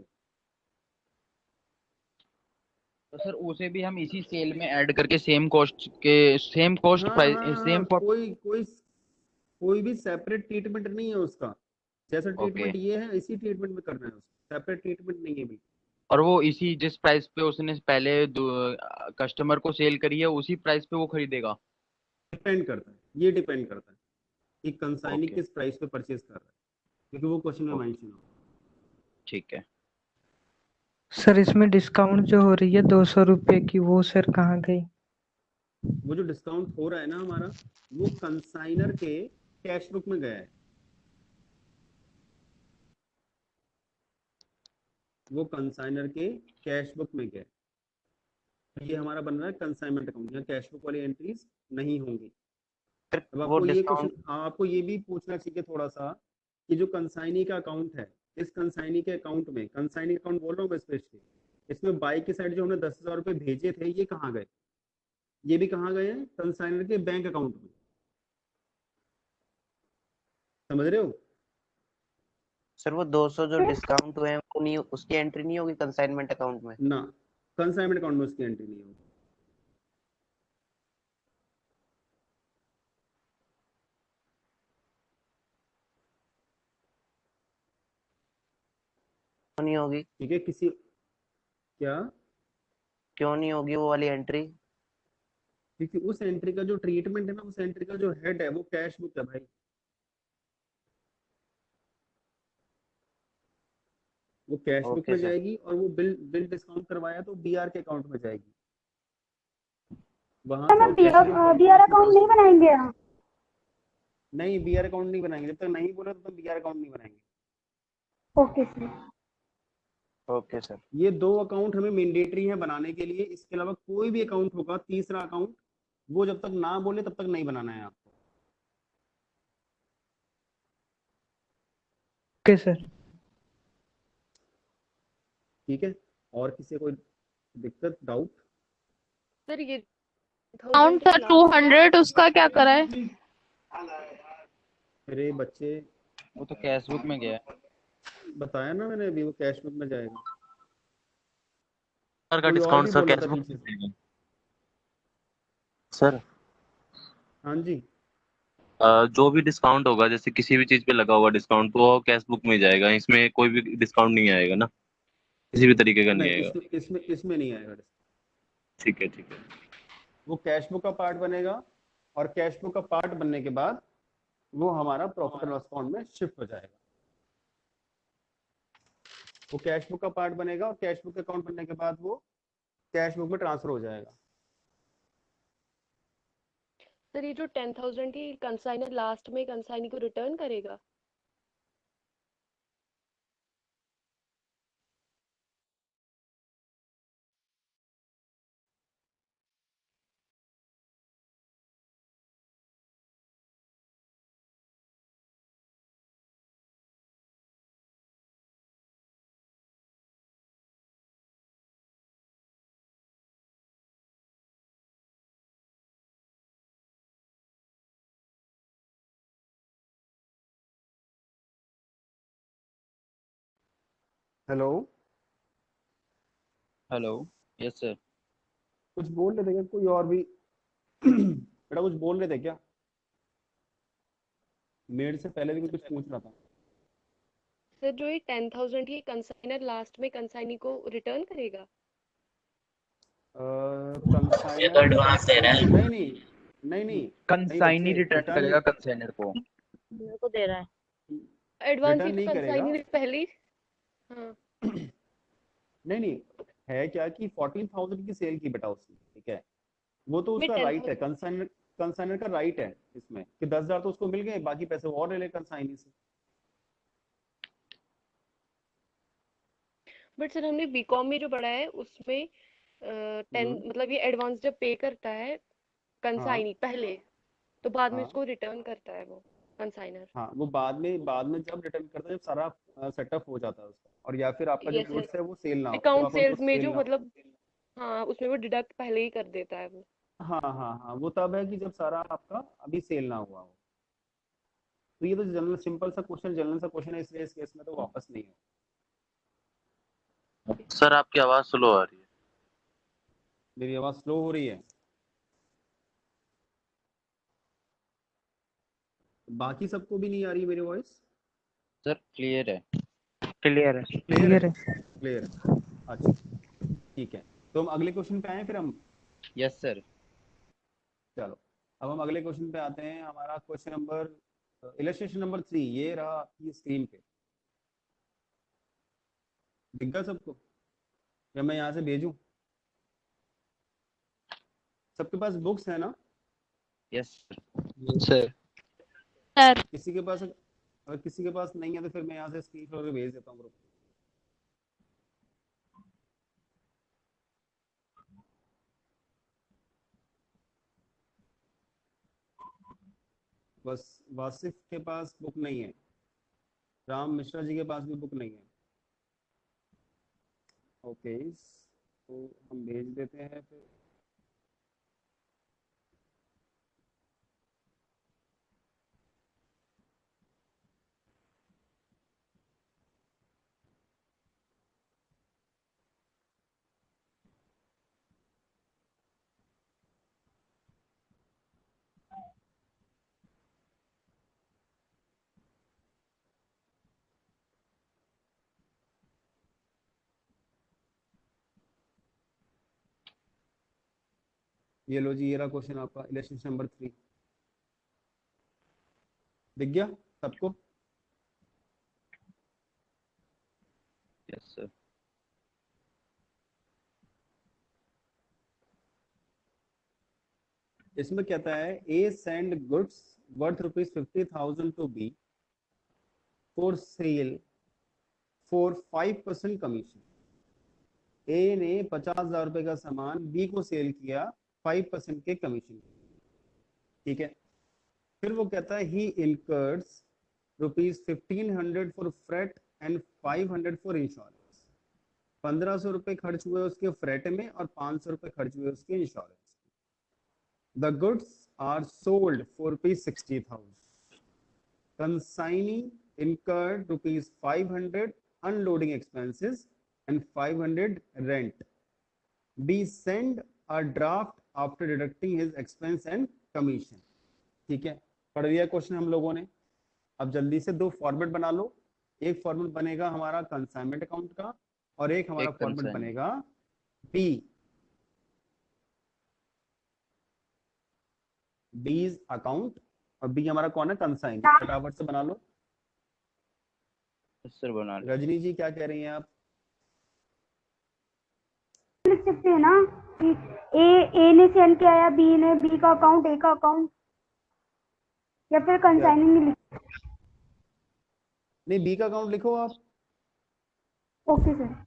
सर उसे भी हम इसी सेल में ऐड करके सेम कॉस्ट हाँ प्राइस हाँ हाँ, सेम। कोई कोई कोई भी सेपरेट ट्रीटमेंट नहीं है उसका। जैसा ओके। ट्रीटमेंट ये है इसी ट्रीटमेंट में करना है उसको, सेपरेट ट्रीटमेंट नहीं है बिल्कुल। और वो इसी जिस प्राइस पे उसने पहले कस्टमर को सेल करी है उसी प्राइस पे वो खरीदेगा। डिपेंड करता है, ये डिपेंड करता है कि कंसाइनी ओके किस प्राइस पे परचेस कर रहा है, क्योंकि वो क्वेश्चन में ओके मेंशन हो। ठीक है। सर इसमें डिस्काउंट जो हो रही है 200 रुपये की, वो सर कहाँ गई? वो जो डिस्काउंट हो रहा है ना हमारा, वो कंसाइनर के कैश बुक में गया है, वो कंसाइनर के कैश बुक में गया है। ये हमारा बन रहा है कंसाइनमेंट अकाउंट, यहाँ कैश बुक वाली एंट्रीज नहीं होंगी। अब वो आपको ये क्वेश्चन, डिस्काउंट आपको ये भी पूछना चाहिए थोड़ा सा कि जो कंसाइनी का अकाउंट है, इस कंसाइनी के अकाउंट में, कंसाइनी अकाउंट बोल रहा हूँ मैं स्पेशली, इसमें बाई की साइड जो हमने 10,000 रुपये भेजे थे, ये कहाँ गए? ये भी कहाँ गए हैं? कंसाइनर के बैंक अकाउंट में। समझ रहे हो? सर वो 200 जो डिस्काउंट हुए हैं वो नहीं, उसकी एंट्री नहीं होगी कंसाइनमेंट अकाउंट में? ना, कंसाइनमेंट अकाउंट में उसकी एंट्री नहीं होगी। नहीं होगी। ठीक है, किसी क्या? क्यों नहीं होगी वो वाली एंट्री? क्योंकि उस एंट्री का जो ट्रीटमेंट है ना, उस एंट्री का जो हेड है वो कैश बुक है भाई। वो कैश बुक ओके में सर। जाएगी और वो बिल बिल डिस्काउंट करवाया तो बीआर के अकाउंट में जाएगी, वहां से हम वो कैश बुक बीआर उसमें अकाउंट नहीं ट्रांसफर। बनाएंगे यहाँ। नहीं, बीआर अकाउंट नहीं बनाएंगे, जब तक नहीं बोला तब तक बीआर अकाउंट नहीं बनाएंगे। Okay sir. Okay sir. ये दो अकाउंट हमें मैंडेटरी है बनाने के लिए, इसके अलावा कोई भी अकाउंट होगा तीसरा अकाउंट, वो जब तक ना बोले तब तक नहीं बनाना है आपको। Okay sir. ठीक है, और किसी कोई दिक्कत डाउट? सर ये अकाउंट 1000 था लास्ट में 200 उसका क्या करा है? मेरे बच्चे, वो तो कैश बुक में गया है। बताया ना मैंने अभी, वो कैश बुक में जाएगा। सर का कोई और डिस्काउंट भी सर बोल रहा कैश था बुक पीछे में से। देगा सर। हाँ जी। जो भी डिस्काउंट होगा, जैसे किसी भी चीज पे लगा हुआ डिस्काउंट, तो वो कैश बुक में जाएगा, इसमें कोई भी डिस्काउंट नहीं आएगा ना, किसी भी तरीके का नहीं नहीं, आएगा। इसमें नहीं आएगा। ठीक है, ठीक है। वो कैश बुक का पार्ट बनेगा, और कैश बुक का पार्ट बनने के बाद वो हमारा प्रॉफिट एंड लॉस अकाउंट में शिफ्ट हो जाएगा। वो कैश बुक का पार्ट बनेगा और कैश बुक अकाउंट बनने के बाद वो कैश बुक में ट्रांसफर हो जाएगा। सर ये जो 10,000 की कंसाइनर लास्ट में कंसाइनी को रिटर्न करेगा? Hello, hello. Yes sir. कुछ बोल रहे थे क्या कोई और भी? बेटा कुछ बोल रहे थे क्या? मेड से पहले भी कुछ पूछ रहा था। सर जो ये 10,000 की कंसाइनर लास्ट में कंसाइनी को रिटर्न करेगा? ये तो कंसाइनर एडवांस दे रहा नहीं है। नहीं नहीं नहीं नहीं नहीं कंसाइनी बच्चे, रिटर्न रिटर्न करेगा कंसाइनर को। मेरे को दे रहा है। एडवांस ही रिटर्न तो नहीं करेगा। कंसाइनी पहले ही। हाँ। नहीं नहीं, है क्या कि 14,000 की सेल की बेटा उसने, ठीक है, वो तो मैं उसका राइट है, 10,000। कंसाइनर कंसाइनर का राइट है इसमें कि 10,000 तो उसको मिल गए, बाकी पैसे वो और ले ले कंसाइनी से। बट सर हमने बीकॉम में जो पढ़ा है उसमें 10 हम्म। मतलब ये एडवांस जब पे करता है हाँ कंसाइनी पहले, तो बाद में हाँ उसको रिटर्न करता है वो कंसाइनर। हाँ, वो बाद में जब रिटर्न करता है, जब सारा सेटअप हो जाता है उसका, और या फिर आपका जो यस यस। गुड्स है वो सेल ना हो, जब अकाउंट आपका सेल्स गुड्स में सेल जो ना हो। मतलब, हाँ उसमें वो डिडक्ट पहले ही कर देता है वो। हाँ हाँ हाँ, वो तब है कि जब सारा आपका अभी सेल ना हुआ हो। तो ये तो जनरल सिंपल सा क्वेश्चन, जनरल सा क्वेश्चन है, इसलिए इस केस में तो वापस नहीं है। सर आपकी आवाज स्लो आ रही है। मेरी आवाज स्लो हो रही है? बाकी सबको भी नहीं आ रही मेरी वॉइस? सर क्लियर है। क्लियर है। क्लियर है? क्लियर है। क्लियर है, अच्छा ठीक है। तो हम अगले क्वेश्चन पे आए फिर हम। Yes sir. चलो, अब हम अगले क्वेश्चन पे आते हैं। हमारा क्वेश्चन नंबर, इलस्ट्रेशन नंबर 3 ये रहा आपकी स्क्रीन पे। दिख गया सबको या मैं यहाँ से भेजूं? सबके पास बुक्स है ना? Yes sir. सर किसी के पास, अगर किसी के पास नहीं है तो फिर मैं यहाँ से स्क्रीन भेज देता हूँ ग्रुप। बस वासिफ के पास बुक नहीं है, राम मिश्रा जी के पास भी बुक नहीं है। ओके, तो हम भेज देते हैं फिर। ये लो जी, ये रहा क्वेश्चन आपका, इलेक्शन नंबर 3। दिख गया सबको? Yes sir. इसमें कहता है A send goods worth ₹50,000 to be for sale for 5% commission. A ने 50,000 रुपए का सामान बी को सेल किया 5% के कमीशन। ठीक है, फिर वो कहता है he incurs ₹1,500 for freight and 500 for insurance. 1,500 रुपए खर्च हुए उसके फ्रेट में और 500 रुपए खर्च हुए उसके insurance. The goods are sold for ₹60,000. Consignee incurred ₹500 unloading expenses and 500 rent. B send a draft after deducting his expense and commission. ठीक है, पढ़ लिया क्वेश्चन हम लोगों ने। अब जल्दी से दो फॉर्मेट बना लो। एक फॉर्मेट बनेगा हमारा कंसाइनमेंट अकाउंट का और एक हमारा फॉर्मेट बनेगा बी बीज अकाउंट, और बी हमारा कौन है? कंसाइन। फटाफट से बना लो। सर बना लो। रजनी जी क्या कह रही हैं आप? लिख सकते हैं ना कि ए ने सेल किया या बी ने बी का अकाउंट ए का अकाउंट, या फिर कंसाइनिंग में लिख। नहीं, बी का अकाउंट लिखो आप। Okay sir.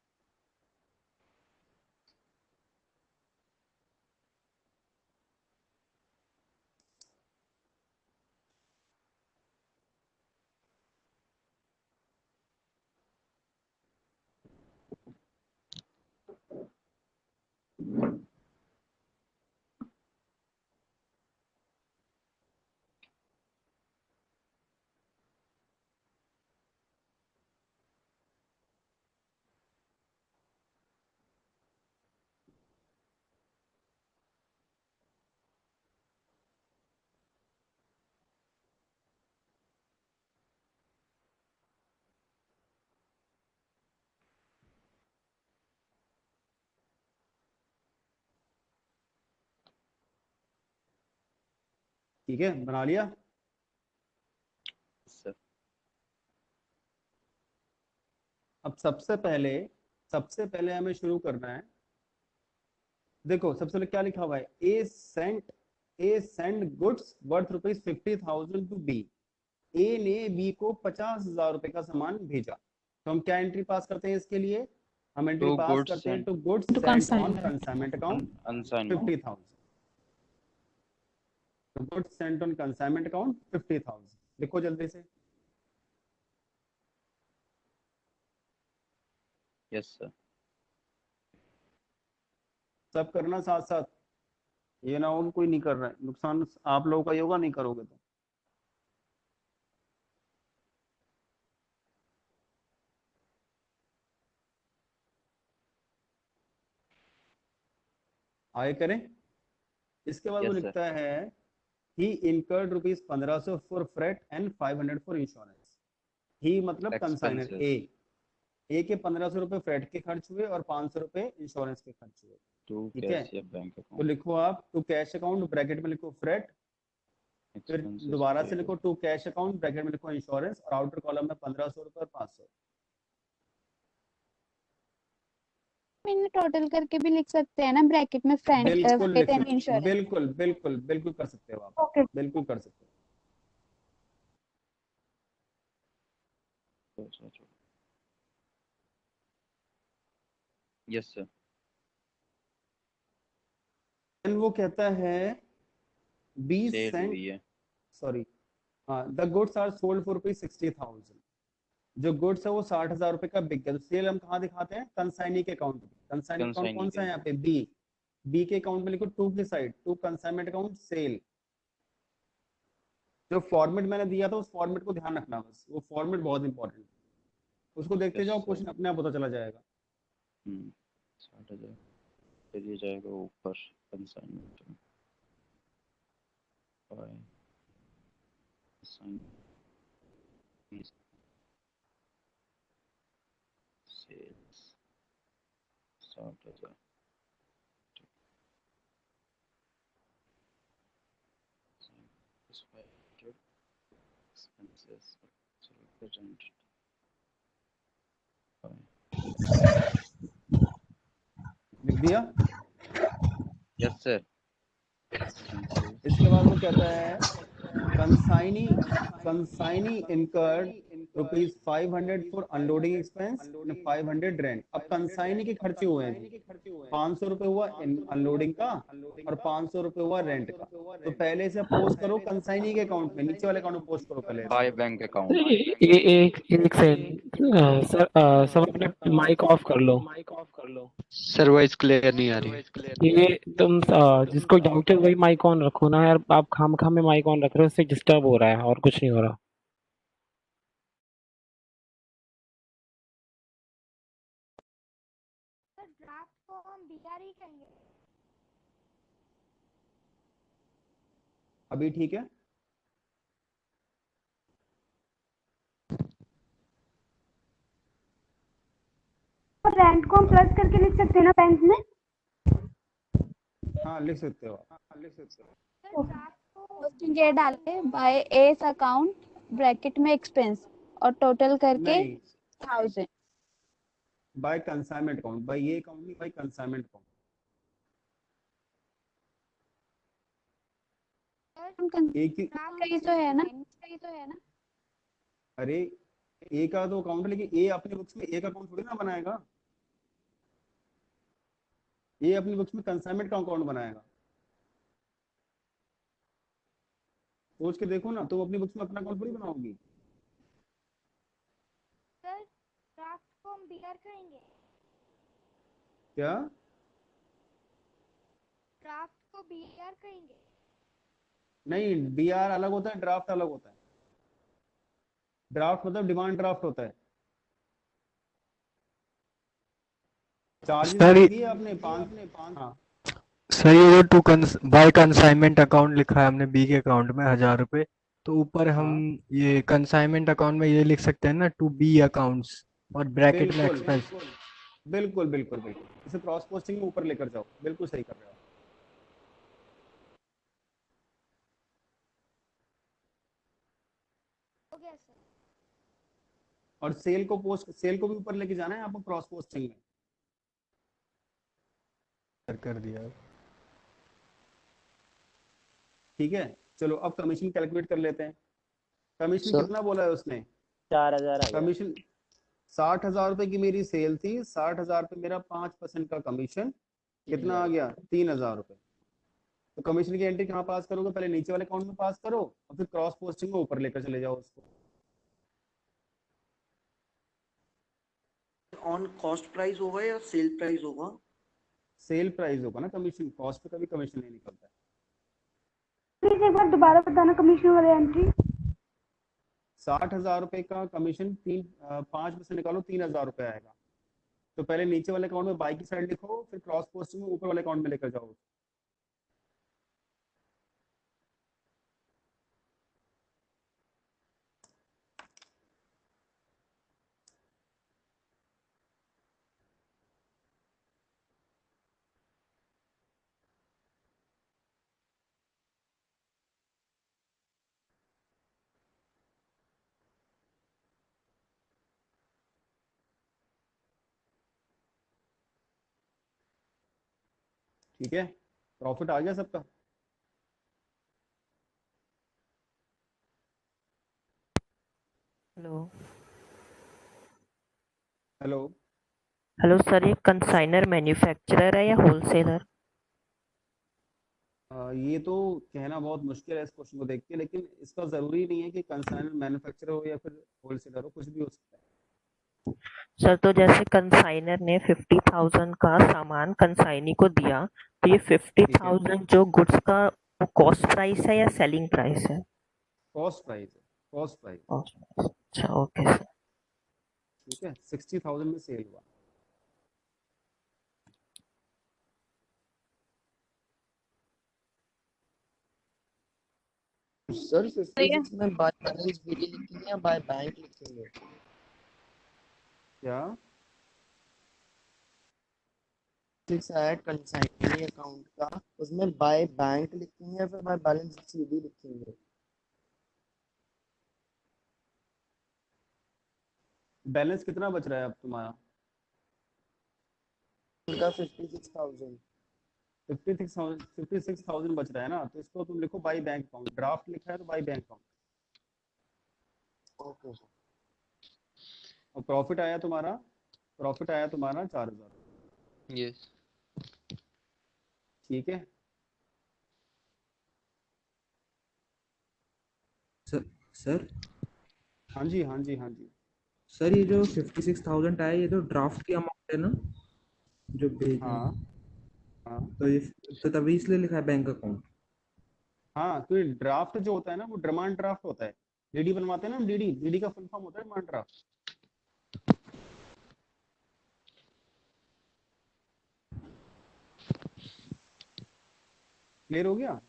ठीक है, बना लिया सर। अब सबसे पहले हमें शुरू करना है। देखो सबसे पहले क्या लिखा हुआ है? A send goods worth ₹50,000 to be. A ने बी को 50,000 रुपए का सामान भेजा। तो हम क्या एंट्री पास करते हैं इसके लिए? हम एंट्री पास करते हैं to goods sent on consignment account 50,000। तो goods sent on consignment account 50,000 लिखो जल्दी से। Yes sir. सब करना साथ साथ, ये ना हो कि कोई नहीं कर रहा है, नुकसान आप लोगों का ही होगा नहीं करोगे तो। आगे करें। इसके बाद वो Yes, sir. लिखता है he incurred ₹1500 for freight and 500 for insurance. He मतलब कंसाइनर Expenses. ए के 1500 रुपए फ्रेट के खर्च हुए और 500 रुपए इंश्योरेंस के खर्च हुए। टू ठीक है, कैश या बैंक तो अकाउंट। लिखो आप टू कैश अकाउंट, ब्रैकेट में लिखो फ्रेट, फिर Expenses दोबारा से payable. लिखो टू कैश अकाउंट, ब्रैकेट में लिखो इंश्योरेंस, और आउटर कॉलम में 1500 रुपए और 500। मैंने टोटल करके भी लिख सकते हैं ना ब्रैकेट में फ्रेंड बिल्कुल फ्रेट लिख एंड सकते, इंश्योरेंस। बिल्कुल बिल्कुल बिल्कुल कर सकते हो आप। ओके बिल्कुल कर सकते हो। Yes sir. देन वो कहता है बी सेल सेंट, हुई है। सॉरी, हाँ, the goods are sold for ₹60,000। जो गुड्स है वो 60,000 रुपए का बिक गया। तो सेल हम कहाँ दिखाते हैं? कंसाइनी के अकाउंट में। कंसाइनी अकाउंट कंसाइनी कौन सा है के। यहाँ पे? बी के अकाउंट में लिखो टू की side, to consignment account sale. जो फॉर्मेट मैंने दिया था उस फॉर्मेट को ध्यान रखना, बस वो फॉर्मेट बहुत इंपॉर्टेंट है, उसको देखते यस जाओ, सर। क्वेश्चन अपने आप पता चला जाएगा। 60,000 फिर ये जाएगा ऊपर कंसाइनमेंट में। सेल्स 60,000। yes. Present. लिख दिया। Yes, sir. इसके बाद वो कहता है consignee consignee incurred ₹500 for unloading expense and 500 rent. अब कंसाइनी के खर्चे हुए हैं जी, 500 रुपए हुआ अनलोडिंग का और 500 रुपए हुआ रेंट का। तो पहले से पोस्ट करो कंसाइनी के अकाउंट में, नीचे वाले अकाउंट में पोस्ट करो पहले। By bank account. एक एक सेकंड सर, सब अपने माइक ऑफ कर लो। सर वॉइस क्लियर नहीं आ रही। ये तुम जिसको डाउट है वही माइक ऑन रखो ना यार, आप खामखा में माइक ऑन रख रहे हो, उससे डिस्टर्ब हो रहा है और कुछ नहीं हो रहा। सर ड्राफ्ट को हम बीआर ही कहेंगे। अभी ठीक है? रेंट को हम प्लस करके लिख सकते हैं ना बैंक में? हाँ लिख सकते हो। पोस्टिंग ये डाले बाय एस अकाउंट ब्रैकेट में एक्सपेंस और टोटल करके नहीं, 1000 बाय कंसाइनमेंट अकाउंट, बाय ये अकाउंट नहीं, बाय कंसाइनमेंट अकाउंट। एक ही कहीं तो है ना, अरे ए का तो अकाउंट है, लेकिन ए अपने बुक्स में एक अकाउंट थोड़ी ना बनाएगा। ये अपनी बुक्स में कंसाइनमेंट का अकाउंट बनाएगा। सोच के देखो ना, तुम अपनी बुक्स में अपना अकाउंट थोड़ी बनाओगी। सर ड्राफ्ट को हम बीआर कहेंगे। क्या? ड्राफ्ट को बीआर कहेंगे। नहीं, बीआर अलग होता है, ड्राफ्ट अलग होता है। ड्राफ्ट मतलब डिमांड ड्राफ्ट होता है। चार्जेस सर दिए आपने 5। हाँ सर ये जो बाय कंसाइनमेंट अकाउंट लिखा है हमने बी के अकाउंट में 1000 रुपए, तो ऊपर हम ये कंसाइनमेंट अकाउंट में ये लिख सकते हैं ना, टू बी अकाउंट्स और ब्रैकेट में बिल्कुल एक्सपेंस। बिल्कुल बिल्कुल बिल्कुल, इसे क्रॉस पोस्टिंग में ऊपर लेकर जाओ, बिल्कुल सही कर रहे हो। हो गया सर। और सेल को भी ऊपर लेके जाना है आपको क्रॉस पोस्टिंग में। कर दिया। ठीक है, चलो अब कमीशन कैलकुलेट कर लेते हैं। कमीशन सर, कितना बोला है उसने? 4000 आ गया। कमीशन 60,000 रुपए की मेरी सेल थी, 60,000 पे मेरा 5% का कमीशन कितना आ गया? 3,000 रुपए। तो कमीशन की एंट्री कहाँ पास करोगे? पहले नीचे वाले अकाउंट में पास करो और फिर क्रॉस पोस्टिंग में ऊपर लेकर चले जाओ उसको। ऑन कॉस्ट प्राइस होगा या सेल प्राइस होगा? सेल प्राइस होगा ना, कमीशन कॉस्ट पे कभी कमीशन नहीं निकलता है। प्लीज एक बार दोबारा बताना कमीशन वाली एंट्री। 60,000 रुपए का कमीशन 5% निकालो, 3,000 रुपए आएगा। तो पहले नीचे वाले अकाउंट में बाई की साइड लिखो, फिर क्रॉस पोस्टिंग में ऊपर वाले अकाउंट में लेकर जाओ। ठीक है, प्रॉफिट आ गया सबका। हेलो हेलो हेलो सर, ये कंसाइनर मैन्युफैक्चरर है या होलसेलर? ये तो कहना बहुत मुश्किल है इस क्वेश्चन को देख के, लेकिन इसका जरूरी नहीं है कि कंसाइनर मैन्युफैक्चरर हो या फिर होलसेलर हो, कुछ भी हो सकता है। सर तो जैसे कंसाइनर ने 50,000 का सामान कंसाइनी को दिया, तो ये 50,000 जो गुड्स का वो कॉस्ट प्राइस है या सेलिंग प्राइस है? कॉस्ट प्राइस है, कॉस्ट प्राइस। अच्छा ओके सर। ठीक है, 60,000 में सेल हुआ। सर 56 में बाय बैलेंस बीडी लिखेंगे या बाय बैंक लिखेंगे? क्या? 6 है कंसाइनरी अकाउंट का, उसमें बाय बैंक लिखेंगे या फिर बाय बैलेंस सीडी लिखेंगे? बैलेंस कितना बच रहा है अब तुम्हारा? उनका 56,000। 56,000 बच रहा है ना, तो इसको तुम लिखो बाई बैंक अकाउंट। ड्राफ्ट लिखा है तो by bank account. Okay sir. और प्रॉफिट आया तुम्हारा 4,000। यस ठीक है। सर हाँ जी हाँ जी हाँ जी। सर ये जो 56,000 आया ये तो ड्राफ्ट की अमाउंट है ना जो भेज हाँ हाँ तो ये तो तभी इसलिए लिखा है बैंक अकाउंट। हाँ, तो ये ड्राफ्ट जो होता है ना वो डिमांड ड्राफ्ट होता है। डीडी बनवाते हैं ना हम, डीडी का फुल फॉर्म होता है डिमांड ड्राफ्ट। क्लियर हो गया?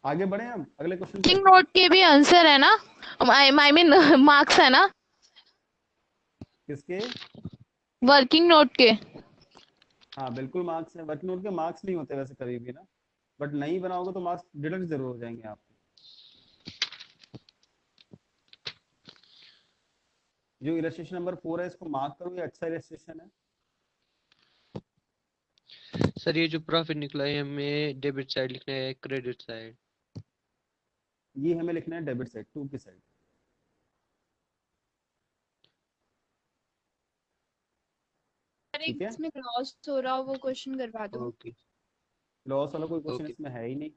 आगे बढ़े हम अगले क्वेश्चन पे। वर्किंग नोट के भी आंसर है ना, आई मीन मार्क्स है ना किसके? वर्किंग नोट के? हाँ बिल्कुल मार्क्स है। वर्किंग नोट के मार्क्स नहीं होते वैसे कभी भी ना, बट नहीं बनाओगे तो मार्क्स डिडक्ट जरूर हो जाएंगे आपके। जो इलस्ट्रेशन नंबर 4 है इसको मार्क करो, ये अच्छा इलस्ट्रेशन है। सर ये जो प्रॉफिट निकला है हमें डेबिट साइड लिखना है क्रेडिट साइड? ये हमें लिखना है डेबिट साइड, 2 की साइड। ठीक है, इसमें लॉस हो रहा हो वो क्वेश्चन करवा दो। ओके लॉस वाला कोई क्वेश्चन ओके इसमें है ही नहीं।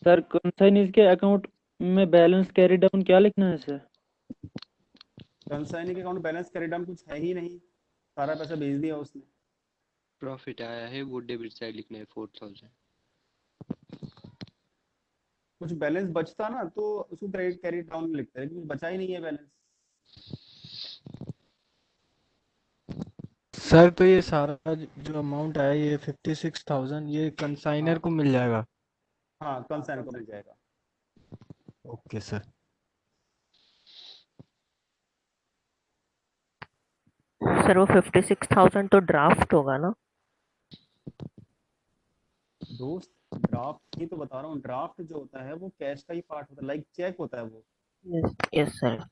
सर कंसाइनीज के अकाउंट में बैलेंस कैरी डाउन क्या लिखना है सर? कंसाइनी के अकाउंट बैलेंस कैरी डाउन कुछ है ही नहीं, सारा पैसा भेज दिया उसने। प्रॉफिट आया है वो डेबिट साइड लिखना है 4,000। कुछ बैलेंस बचता ना तो उसको क्रेडिट कैरी डाउन लिखते हैं, लेकिन कुछ बचा ही नहीं है बैलेंस। सर तो ये सारा जो अमाउंट आया ये 56,000 ये कंसाइनर को मिल जाएगा? हाँ कंसाइनर को मिल जाएगा। Okay sir. सर वो 56,000 तो ड्राफ्ट होगा ना? दोस्त ड्राफ्ट ही तो बता रहा हूँ, ड्राफ्ट जो होता है वो कैश का ही पार्ट होता है, लाइक चेक होता है वो। Yes sir.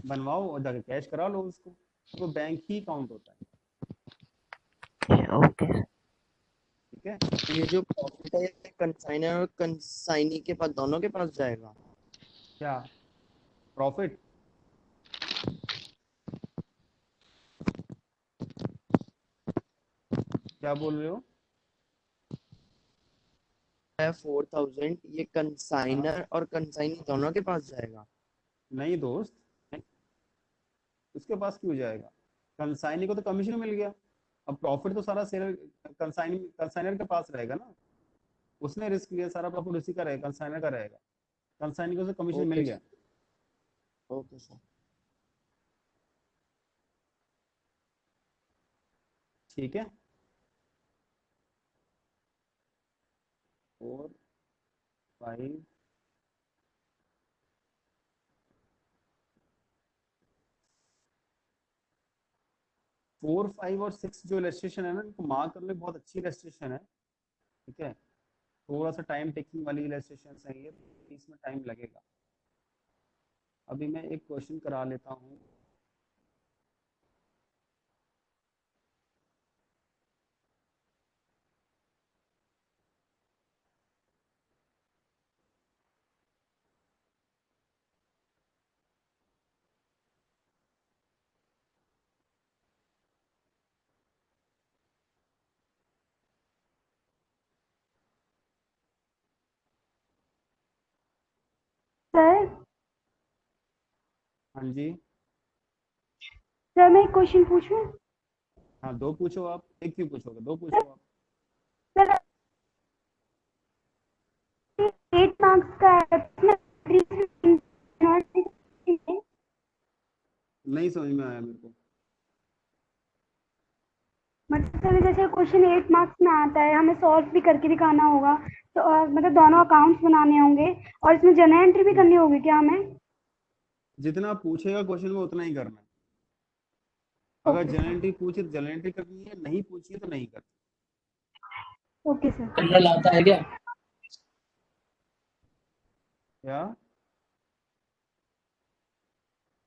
बनवाओ और जाके कैश करा लो उसको, वो बैंक ही काउंट होता है। ओके ठीक है। ये जो प्रॉफिट है ये कंसाइनर और कंसाइनी के पास दोनों के पास जाएगा? क्या प्रॉफिट? क्या बोल रहे हो? 4,000 ये कंसाइनर और कंसाइनी दोनों के पास जाएगा? नहीं दोस्त, उसके पास क्यों जाएगा? कंसाइनी को तो कमीशन मिल गया, अब प्रॉफिट तो सारा सेलर कंसाइनर के पास रहेगा ना, उसने रिस्क लिया, सारा प्रॉफिट उसी का रहेगा, कंसाइनर का रहेगा। कंसाइनी को तो कमीशन मिल गया। Okay sir. ठीक है। 4 5 4 5 और 6 जो इलस्ट्रेशन है ना इनको मार्क करने बहुत अच्छी इलस्ट्रेशन है। ठीक है, थोड़ा सा टाइम टेकिंग वाली इलस्ट्रेशन है ये, इसमें टाइम लगेगा। अभी मैं एक क्वेश्चन करा लेता हूँ। सर हाँ जी। सर मैं एक क्वेश्चन पूछूं? हाँ 2 पूछो आप, एक क्यों पूछोगे, 2 पूछो आप। सर 8 मार्क्स का है, नहीं समझ में आया मेरे को। मतलब सर जैसे क्वेश्चन 8 मार्क्स में आता है, हमें सॉल्व भी करके दिखाना होगा, तो मतलब दोनों अकाउंट्स बनाने होंगे और इसमें जर्नल एंट्री भी करनी होगी क्या हमें? जितना पूछेगा क्वेश्चन में उतना ही करना है। अगर जनरल एंट्री पूछे तो जनरल एंट्री करनी है, नहीं पूछी है तो नहीं करनी। Okay sir. जनरल आता है क्या? या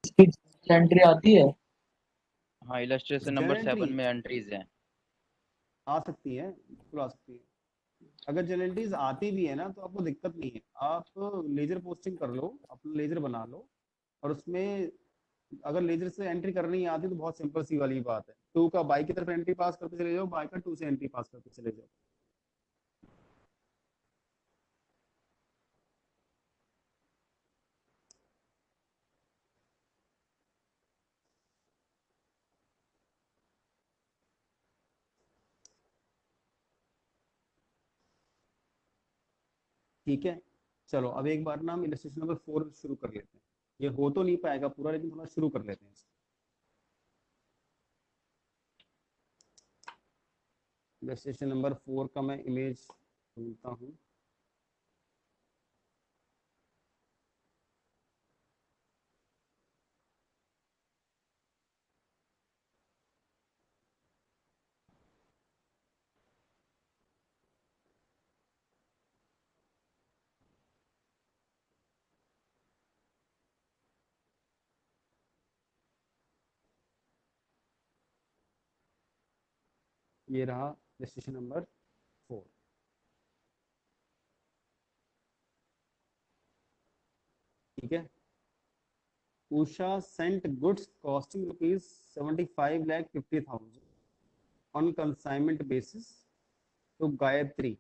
इसकी एंट्री आती है? हाँ, इलस्ट्रेशन नंबर जनरल 7 एंट्री में एंट्रीज हैं। आ सकती है, बिल्कुल आ सकती है। अगर जनरलिटीज आती भी है ना तो आपको दिक्कत नहीं है, आप लेजर पोस्टिंग कर लो, अपना लेजर बना लो, और उसमें अगर लेजर से एंट्री करनी आती तो बहुत सिंपल सी वाली बात है, टू का बाई की तरफ एंट्री पास करते चले जाओ, बाई का टू से एंट्री पास करते चले जाओ। ठीक है, चलो अब एक बार ना हम इलस्ट्रेशन नंबर 4 शुरू कर लेते हैं। ये हो तो नहीं पाएगा पूरा, लेकिन थोड़ा शुरू कर लेते हैं। इलस्ट्रेशन नंबर 4 का मैं इमेज ढूंढता हूँ। ये रहा इलस्ट्रेशन नंबर 4। ठीक है, Usha sent goods costing rupees 75,50,000 on consignment basis to Gayatri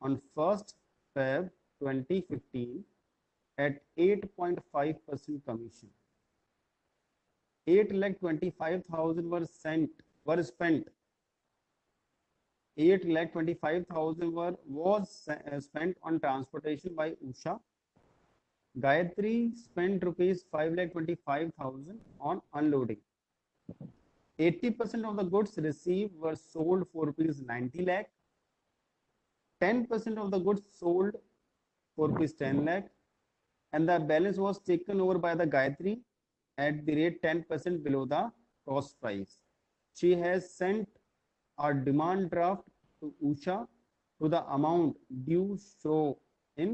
on 1st Feb 2015 at 8.5% commission. 8,25,000 were spent. 8,25,000 was spent on transportation by Usha. Gayatri spent rupees 5,25,000 on unloading. 80% of the goods received were sold for rupees 90 lakh. 10% of the goods sold for rupees 10 lakh, and the balance was taken over by the Gayatri at the rate 10% below the cost price. She has sent a demand draft to Usha to the amount due show in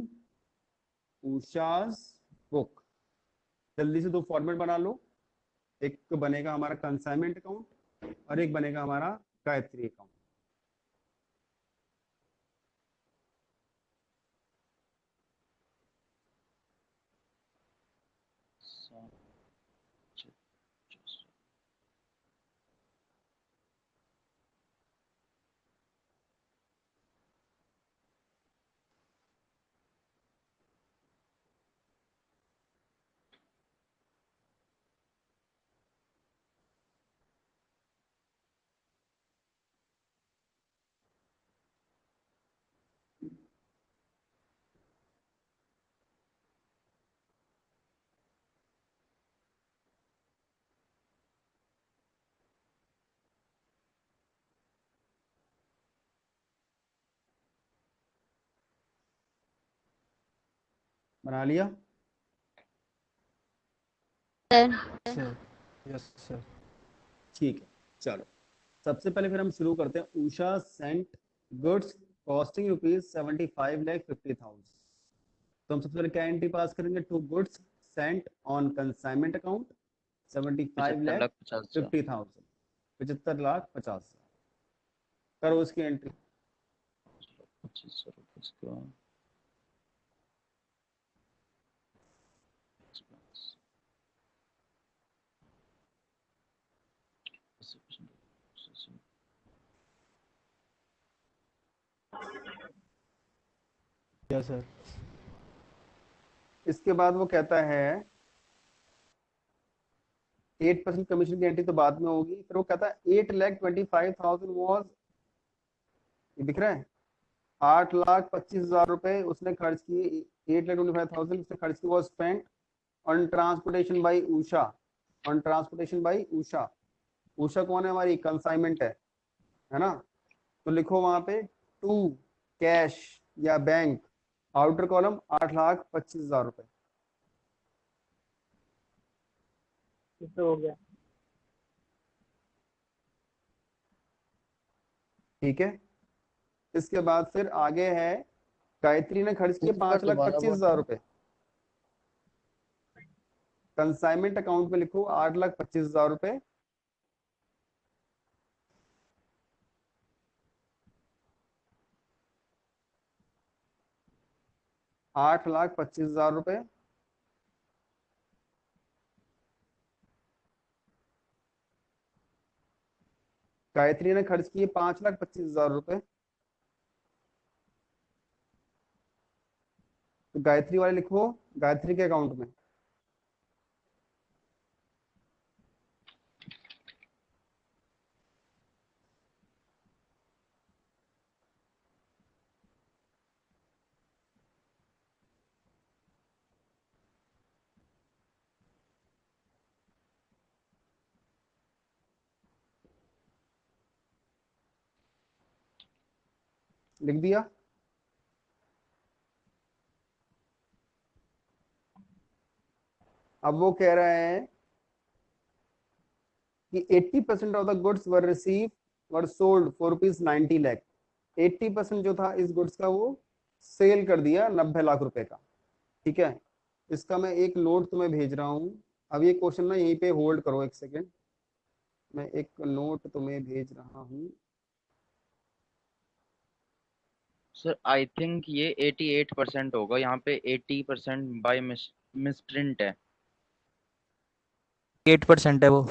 Usha's book. जल्दी से दो format बना लो, एक बनेगा हमारा consignment account और एक बनेगा हमारा गायत्री अकाउंट। बना लिया सर? Yes sir. ठीक है, चलो सबसे पहले फिर हम शुरू करते हैं। Usha sent goods costing rupees 75,50,000। तो हम सबसे पहले क्या एंट्री पास करेंगे? To goods sent on consignment account 75,50,000, 75,50,000 करो उसकी एंट्री। 2500 रुपये का यस सर। इसके बाद वो कहता है 8% कमीशन की एंट्री तो बाद में होगी। फिर वो कहता है 8,25,000 वॉज, ये दिख रहा है, 8,25,000 रुपए उसने खर्च किए। 8,25,000 उसने खर्च किए, वो spent on transportation by Usha. On transportation by Usha. Usha कौन है? हमारी कंसाइनमेंट है ना? तो लिखो वहां पे टू कैश या बैंक, आउटर कॉलम 8,25,000 रुपए। हो गया। ठीक है, इसके बाद फिर आगे है गायत्री ने खर्च किए 5,25,000 रुपए। कंसाइनमेंट अकाउंट में लिखो 8,25,000 रुपए। ₹8,25,000। गायत्री ने खर्च किए 5,25,000 रुपए। तो गायत्री वाले लिखो गायत्री के अकाउंट में। लिख दिया। अब वो कह रहे हैं कि 80% of the goods were receive were sold for ₹90 lakh. 80% जो था इस गुड्स का वो सेल कर दिया 90 लाख रुपए का। ठीक है, इसका मैं एक नोट तुम्हें भेज रहा हूँ। अब ये क्वेश्चन ना यहीं पे होल्ड करो एक सेकेंड, मैं एक नोट तुम्हें भेज रहा हूँ। सर आई थिंक ये 88% होगा, यहाँ पे 80% बाय मिसप्रिंट है। 8% है वो।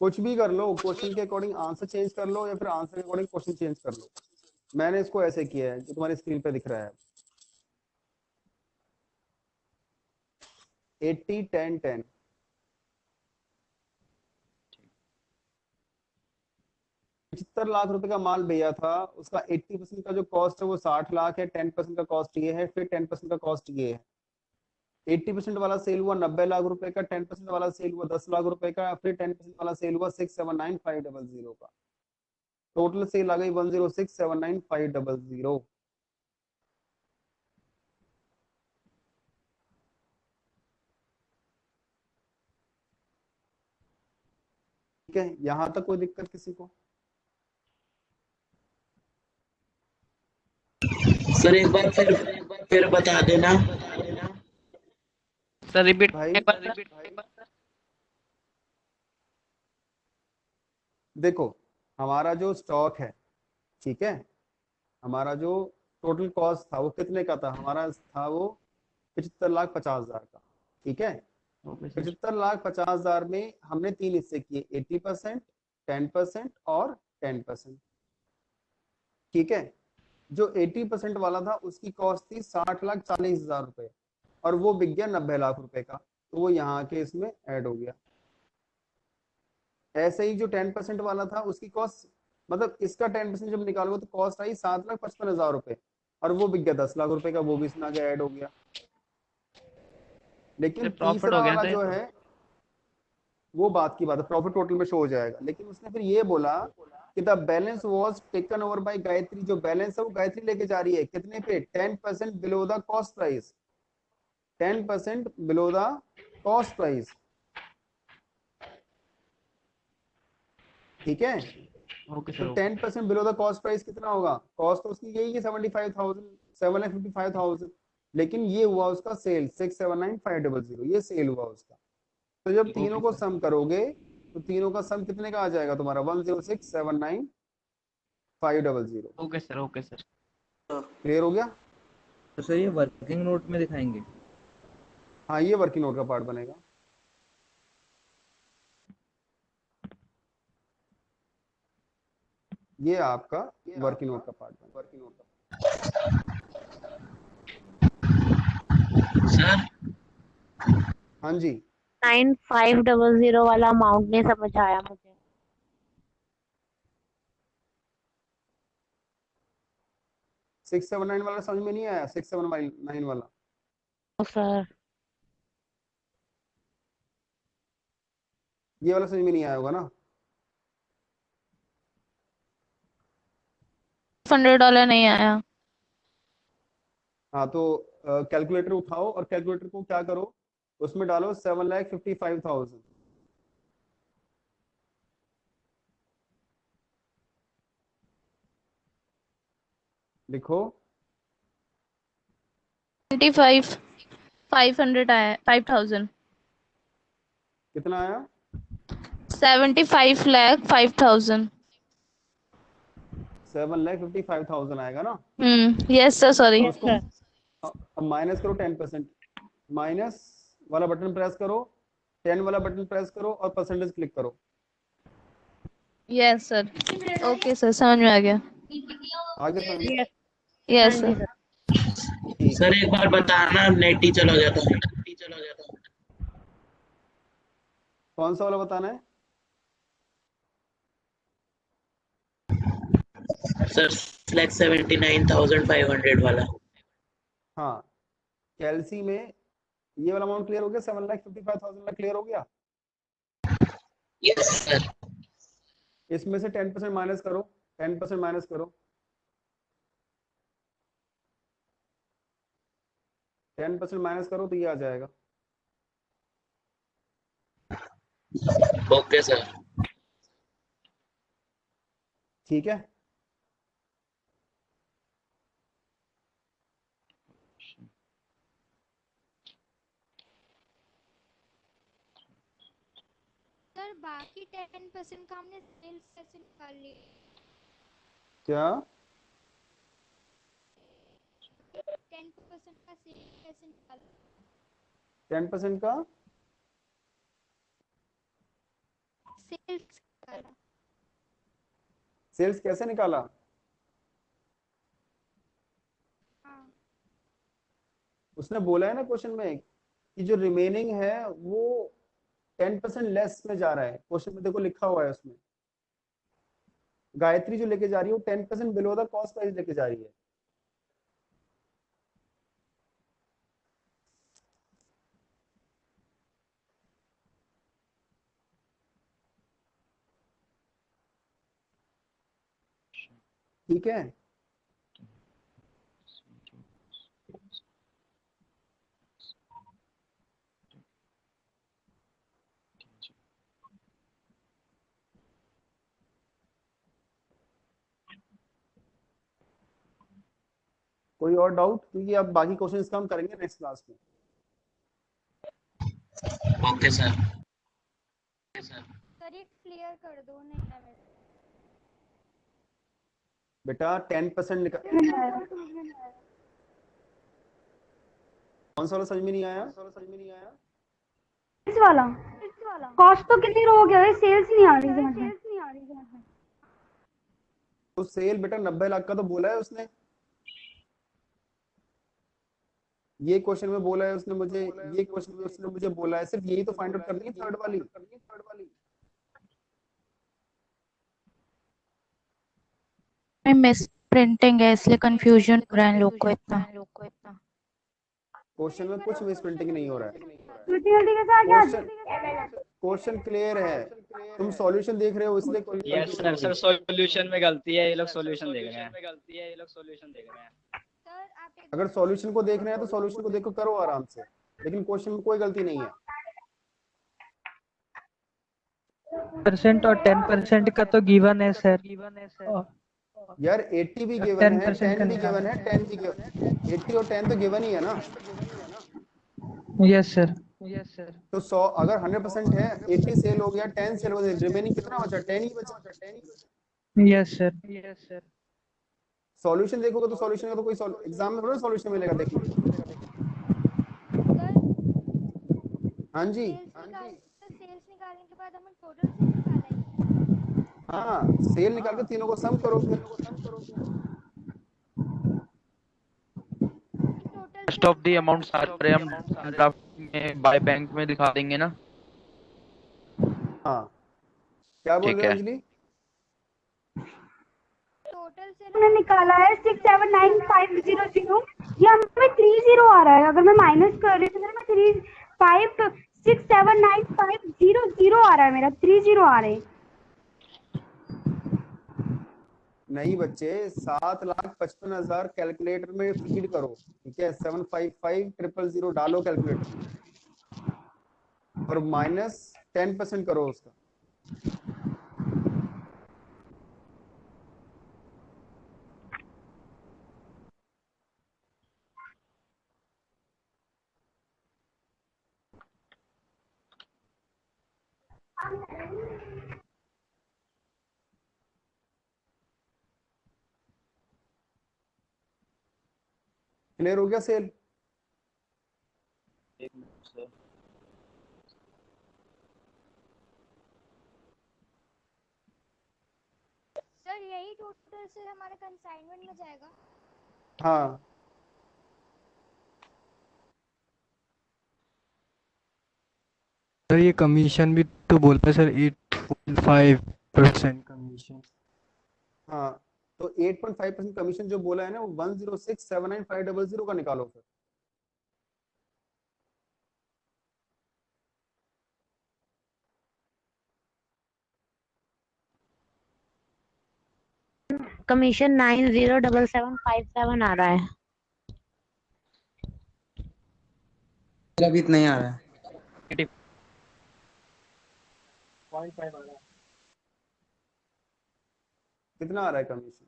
कुछ भी कर लो, क्वेश्चन के अकॉर्डिंग आंसर चेंज कर लो या फिर आंसर के अकॉर्डिंग क्वेश्चन चेंज कर लो। मैंने इसको ऐसे किया है जो तुम्हारी स्क्रीन पे दिख रहा है। 80 10 10। 75 लाख रुपए का माल भैया था, उसका 80% का जो कॉस्ट है वो 60 लाख है, 10% का कॉस्ट ये है, फिर 10% का कॉस्ट ये है। 80% वाला सेल हुआ 90 लाख रुपए का, 10% वाला सेल हुआ 10 लाख रुपए का, फिर 10% वाला सेल हुआ 679,500 का। टोटल सेल आ गई 106,79,500। ठीक है, यहां तक कोई दिक्कत किसी को? सर एक बार फिर बता देना। सर रिपीट भाई देखो, हमारा जो स्टॉक है, ठीक है, हमारा जो टोटल कॉस्ट था वो कितने का था? हमारा था वो 75,50,000 का। ठीक है, 75,50,000 में हमने 3 हिस्से किए, 80%, 10% और 10%। ठीक है, जो 80% वाला था उसकी कॉस्ट थी 60,40,000 रुपए और वो बिक गया 90 लाख रुपए का, तो वो यहाँ के इसमें ऐड हो गया। ऐसे ही जो 10% वाला था उसकी कॉस्ट, मतलब इसका 10% जब निकालोगे तो कॉस्ट आई 7,55,000 रुपए और वो बिक गया 10 लाख रुपए का, वो भी इसमें आगे ऐड हो गया। लेकिन तीसरा वाला जो है वो बात की बात है, प्रॉफिट टोटल में शो हो जाएगा। लेकिन उसने फिर ये बोला कि the balance was taken over by Gayatri. जो बैलेंस है वो गायत्री लेके जा रही है, कितने पे? 10% below the cost price. 10% below the cost price. ठीक है, ओके तो sir. 10% below the cost price कितना होगा? कॉस्ट तो उसकी यही है 75,000, 7,55,000, लेकिन ये हुआ उसका सेल 679,500, ये सेल हुआ उसका। तो जब तीनों को सम करोगे तो तीनों का सम कितने का आ जाएगा तुम्हारा? 106,79,500। Okay sir, okay sir. Clear हो गया? तो सर ये वर्किंग नोट में दिखाएंगे? हाँ, ये वर्किंग नोट का पार्ट बनेगा। ये आपका वर्किंग नोट का पार्ट बनेगा। वर्किंग नोट का सर हाँ जी, 9500 वाला अमाउंट नहीं समझ आया मुझे। 679 वाला समझ में नहीं आया? 679 वाला सर ये वाला समझ में नहीं आया होगा ना? $100 नहीं आया। हाँ, तो कैलकुलेटर उठाओ और कैलकुलेटर को क्या करो, उसमें डालो 7,55,000। लिखो 500 आया 5000 कितना आया 75 लाख 5000 7,55,000 आएगा ना। यस सर सॉरी और उसको अब माइनस करो 10%। माइनस वाला बटन प्रेस करो, 10 वाला बटन प्रेस करो और परसेंटेज क्लिक करो। यस सर ओके सर समझ में आ गया। आगे समझ। यस सर सर एक बार बताना, नेट ही चला गया था। कौन सा वाला बताना है सर select 79,500 वाला। हाँ कैलसी में ये वाला अमाउंट क्लियर हो गया, 7,55,000 क्लियर हो गया। Yes sir. इसमें से 10% माइनस करो, 10% माइनस करो, 10% माइनस करो तो ये आ जाएगा। Okay sir. ठीक है सर बाकी 10% का हमने सेल्स कैसे निकाल ली? क्या 10% का सेल्स कैसे निकाल? 10% का सेल्स निकाला। सेल्स कैसे निकाला? हाँ उसने बोला है ना क्वेश्चन में कि जो रिमेनिंग है वो 10% लेस में जा रहा है। क्वेश्चन में देखो लिखा हुआ है उसमें, गायत्री जो लेके जा रही है वो 10% बिलो द कॉस्ट प्राइस लेके जा रही है। ठीक है कोई और डाउट? क्योंकि अब बाकी क्वेश्चंस का हम करेंगे नेक्स्ट क्लास में। Okay sir. सर ये क्लियर कर दो, नहीं है मेरे। बेटा 10% निकाल। कौन सा वाला समझ में नहीं आया? इस वाला कॉस्ट तो क्लियर हो गया है, सेल्स नहीं आ रही समझ में। तो सेल बेटा 90 लाख का तो बोला है उसने, ये क्वेश्चन में बोला है उसने मुझे, ये क्वेश्चन में उसने मुझे बोला है। सिर्फ यही तो फाइंड आउट करनी है, थर्ड वाली। मिस प्रिंटिंग है इसलिए कंफ्यूजन हो रहा है लोग को इतना। क्वेश्चन में कुछ मिस प्रिंटिंग नहीं हो रहा है। जल्दी के साथ क्वेश्चन क्लियर है, तुम सॉल्यूशन देख रहे हो इसलिए यस सर। सर सॉल्यूशन में गलती है, ये लोग सॉल्यूशन देख रहे हैं। अगर सॉल्यूशन को देख रहे हैं तो सॉल्यूशन को देखो, करो आराम से, लेकिन क्वेश्चन में कोई गलती नहीं है। % और 10% का तो गिवन है सर। यार 80 भी गिवन है, 10 भी गिवन है, 10 भी गिवन, 80 और 10 तो गिवन ही है ना। Yes sir. तो 100 अगर 100% है, 80 सेल हो गया, 10 सेल हो गया, रिमेनिंग कितना बचा? 10 ही बचा। Yes sir. सॉल्यूशन देखोगे तो सॉल्यूशन का तो कोई एग्जाम में थोड़ा सॉल्यूशन मिलेगा देखने। हाँ जी सेल्स निकालने के बाद हमें टोटल सेल निकाला है। हाँ सेल निकाल के तीनों को सम करो फिर। रेस्ट ऑफ द अमाउंट सारे हम ड्राफ्ट में बाय बैंक में दिखा देंगे ना। हाँ क्या बोल रहे हो अंजलि? टोटल सेल हमने निकाला है 679500। ये हमें 30 आ रहा है। अगर मैं माइनस कर रही हूँ तो मेरा 679500 आ रहा है, मेरा 30 आ रहे हैं। नहीं बच्चे, 7,55,000 कैलकुलेटर में फीड करो, ठीक है। 755,000 डालो कैलकुलेटर और माइनस 10% करो उसका। क्लियर हो गया सेल? एक मिनट सर। सर यही टोटल से हमारे कंसाइनमेंट में जाएगा? हाँ सर ये कमीशन भी तो बोलते हैं सर 8.5% कमीशन। हाँ, तो 8.5% कमीशन जो बोला है ना, वो 106,79500 का निकालो फिर। कमीशन 907757 आ रहा है। अभी इतना ही आ रहा है। 0.5 आ रहा है। कितना आ रहा है कमीशन?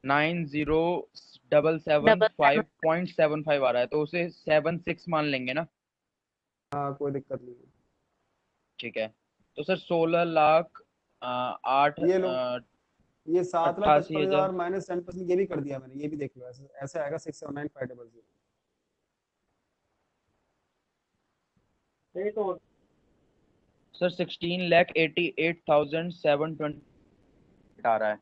9077.75 आ रहा है, तो उसे 76 मान लेंगे ना? हाँ कोई दिक्कत नहीं है। ठीक है, तो सर 16 लाख 8 ये लो, ये 7,55,000 88,000 माइनस 10% ये भी कर दिया मैंने, ये भी देख लो, ऐसे ऐसे आएगा 679,500। सर 16,88,720 आ रहा है।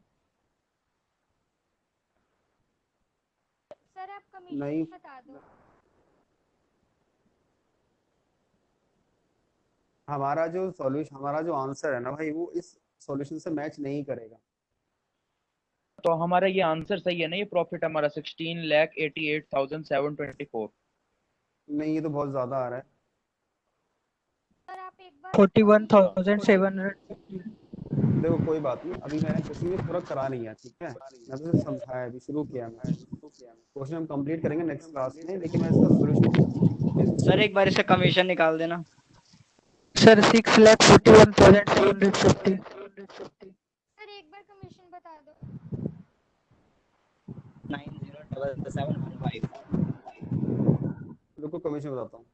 सर आप नहीं। कमीशन बता दो। हमारा जो सॉल्यूशन, हमारा जो आंसर है ना भाई, वो इस सॉल्यूशन से मैच नहीं करेगा। तो हमारा ये आंसर सही है ना? ये प्रॉफिट हमारा 16,88,724। नहीं, ये तो बहुत ज्यादा आ रहा है। सर आप एक बार 41,750। देखो कोई बात नहीं, अभी मैंने क्वेश्चन ये पूरा करा नहीं है, ठीक है, मैं तो सिर्फ समझाया, अभी शुरू किया मैं। क्वेश्चन हम कंप्लीट करेंगे नेक्स्ट क्लास में, लेकिन मैं इसका सॉल्यूशन। सर एक बार इसका कमीशन निकाल देना। सर 6,41,750। सर एक बार कमीशन बता दो। 907715। रुको कमीशन बताता हूँ।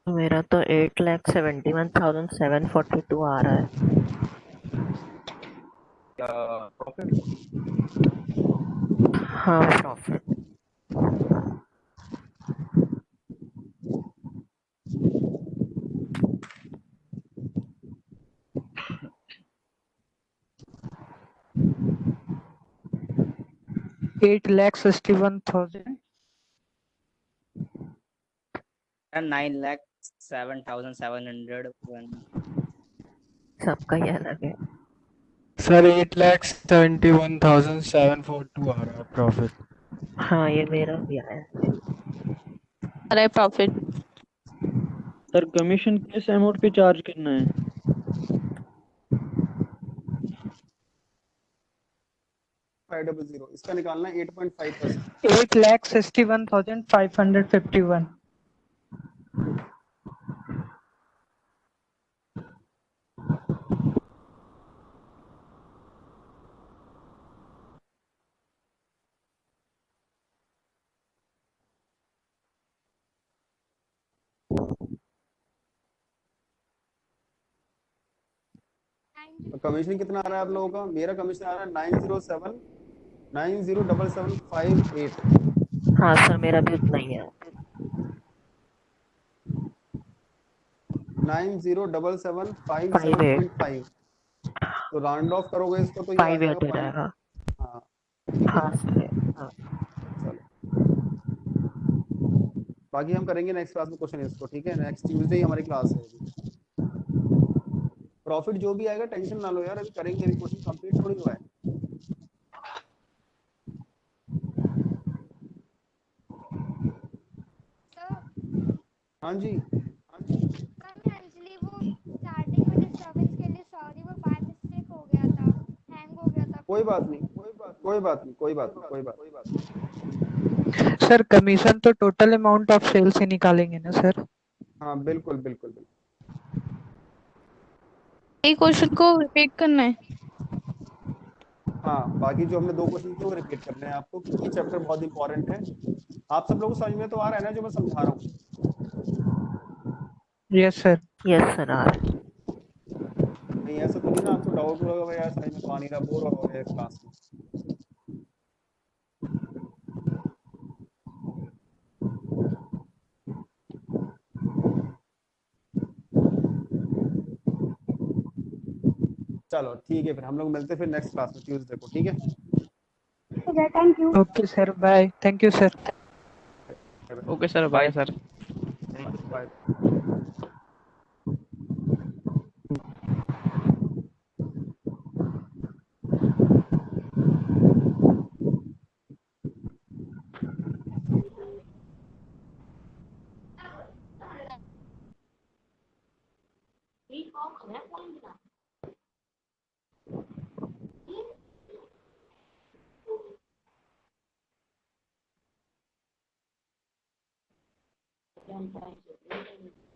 मेरा तो 8,71,742 आ रहा है। प्रॉफिट? हाँ प्रॉफिट। $8,61,000। 9,07,701। सबका ही अलग है। सर 8,71,742 आ रहा है प्रॉफिट। हाँ ये मेरा भी आया है। अरे प्रॉफिट। सर कमीशन किस अमाउंट पे चार्ज करना है? 500, इसका निकालना है 8.5%। 8,61,551। तो कमीशन कितना आ रहा है आप लोगों का? मेरा कमीशन आ रहा है 907,907,758। हाँ सर मेरा भी उतना ही है। 907,758.5। तो राउंड ऑफ करोगे इसको तो ये आ 58 जाएगा हो जाएगा। हाँ हाँ सर हाँ। चलो, बाकी हम करेंगे नेक्स्ट क्लास में क्वेश्चन इसको, ठीक है? नेक्स्ट ट्यूसडे हमारी क्लास है। प्रॉफिट जो भी आएगा टेंशन ना लो यार, अभी करेंगे, अभी क्वेश्चन कंप्लीट थोड़ी हुआ है। हाँ जी। अंजलि वो स्टार्टिंग में डिस्टरबेंस के लिए सॉरी, वो बाय मिस्टेक हो गया था, हैंग हो गया था। कोई बात नहीं, कोई बात नहीं, कोई बात नहीं, कोई बात नहीं। सर कमीशन तो टोटल अमाउंट ऑफ सेल से निकालेंगे ना सर? हाँ बिल्कुल बिल्कुल बिल्कुल। ये क्वेश्चन को रिपीट करना है। हाँ, बाकी जो हमने 2 क्वेश्चन किए वो रिपीट करने हैं आपको, क्योंकि ये चैप्टर बहुत इंपॉर्टेंट है। आप सब लोगों को समझ में तो आ रहा है ना जो मैं समझा रहा हूँ? Yes sir. यस सर आ रहा है। नहीं ऐसा तो नहीं ना आपको डाउट होगा भाई यार समझ में तो आ नहीं रहा, बोर हो गए क्लास में? चलो ठीक है, फिर हम लोग मिलते हैं फिर नेक्स्ट क्लास में ट्यूसडे को, ठीक है? ठीक है, thank you. Okay sir, bye. Thank you sir. Okay sir, bye sir. Bye. Don't try to.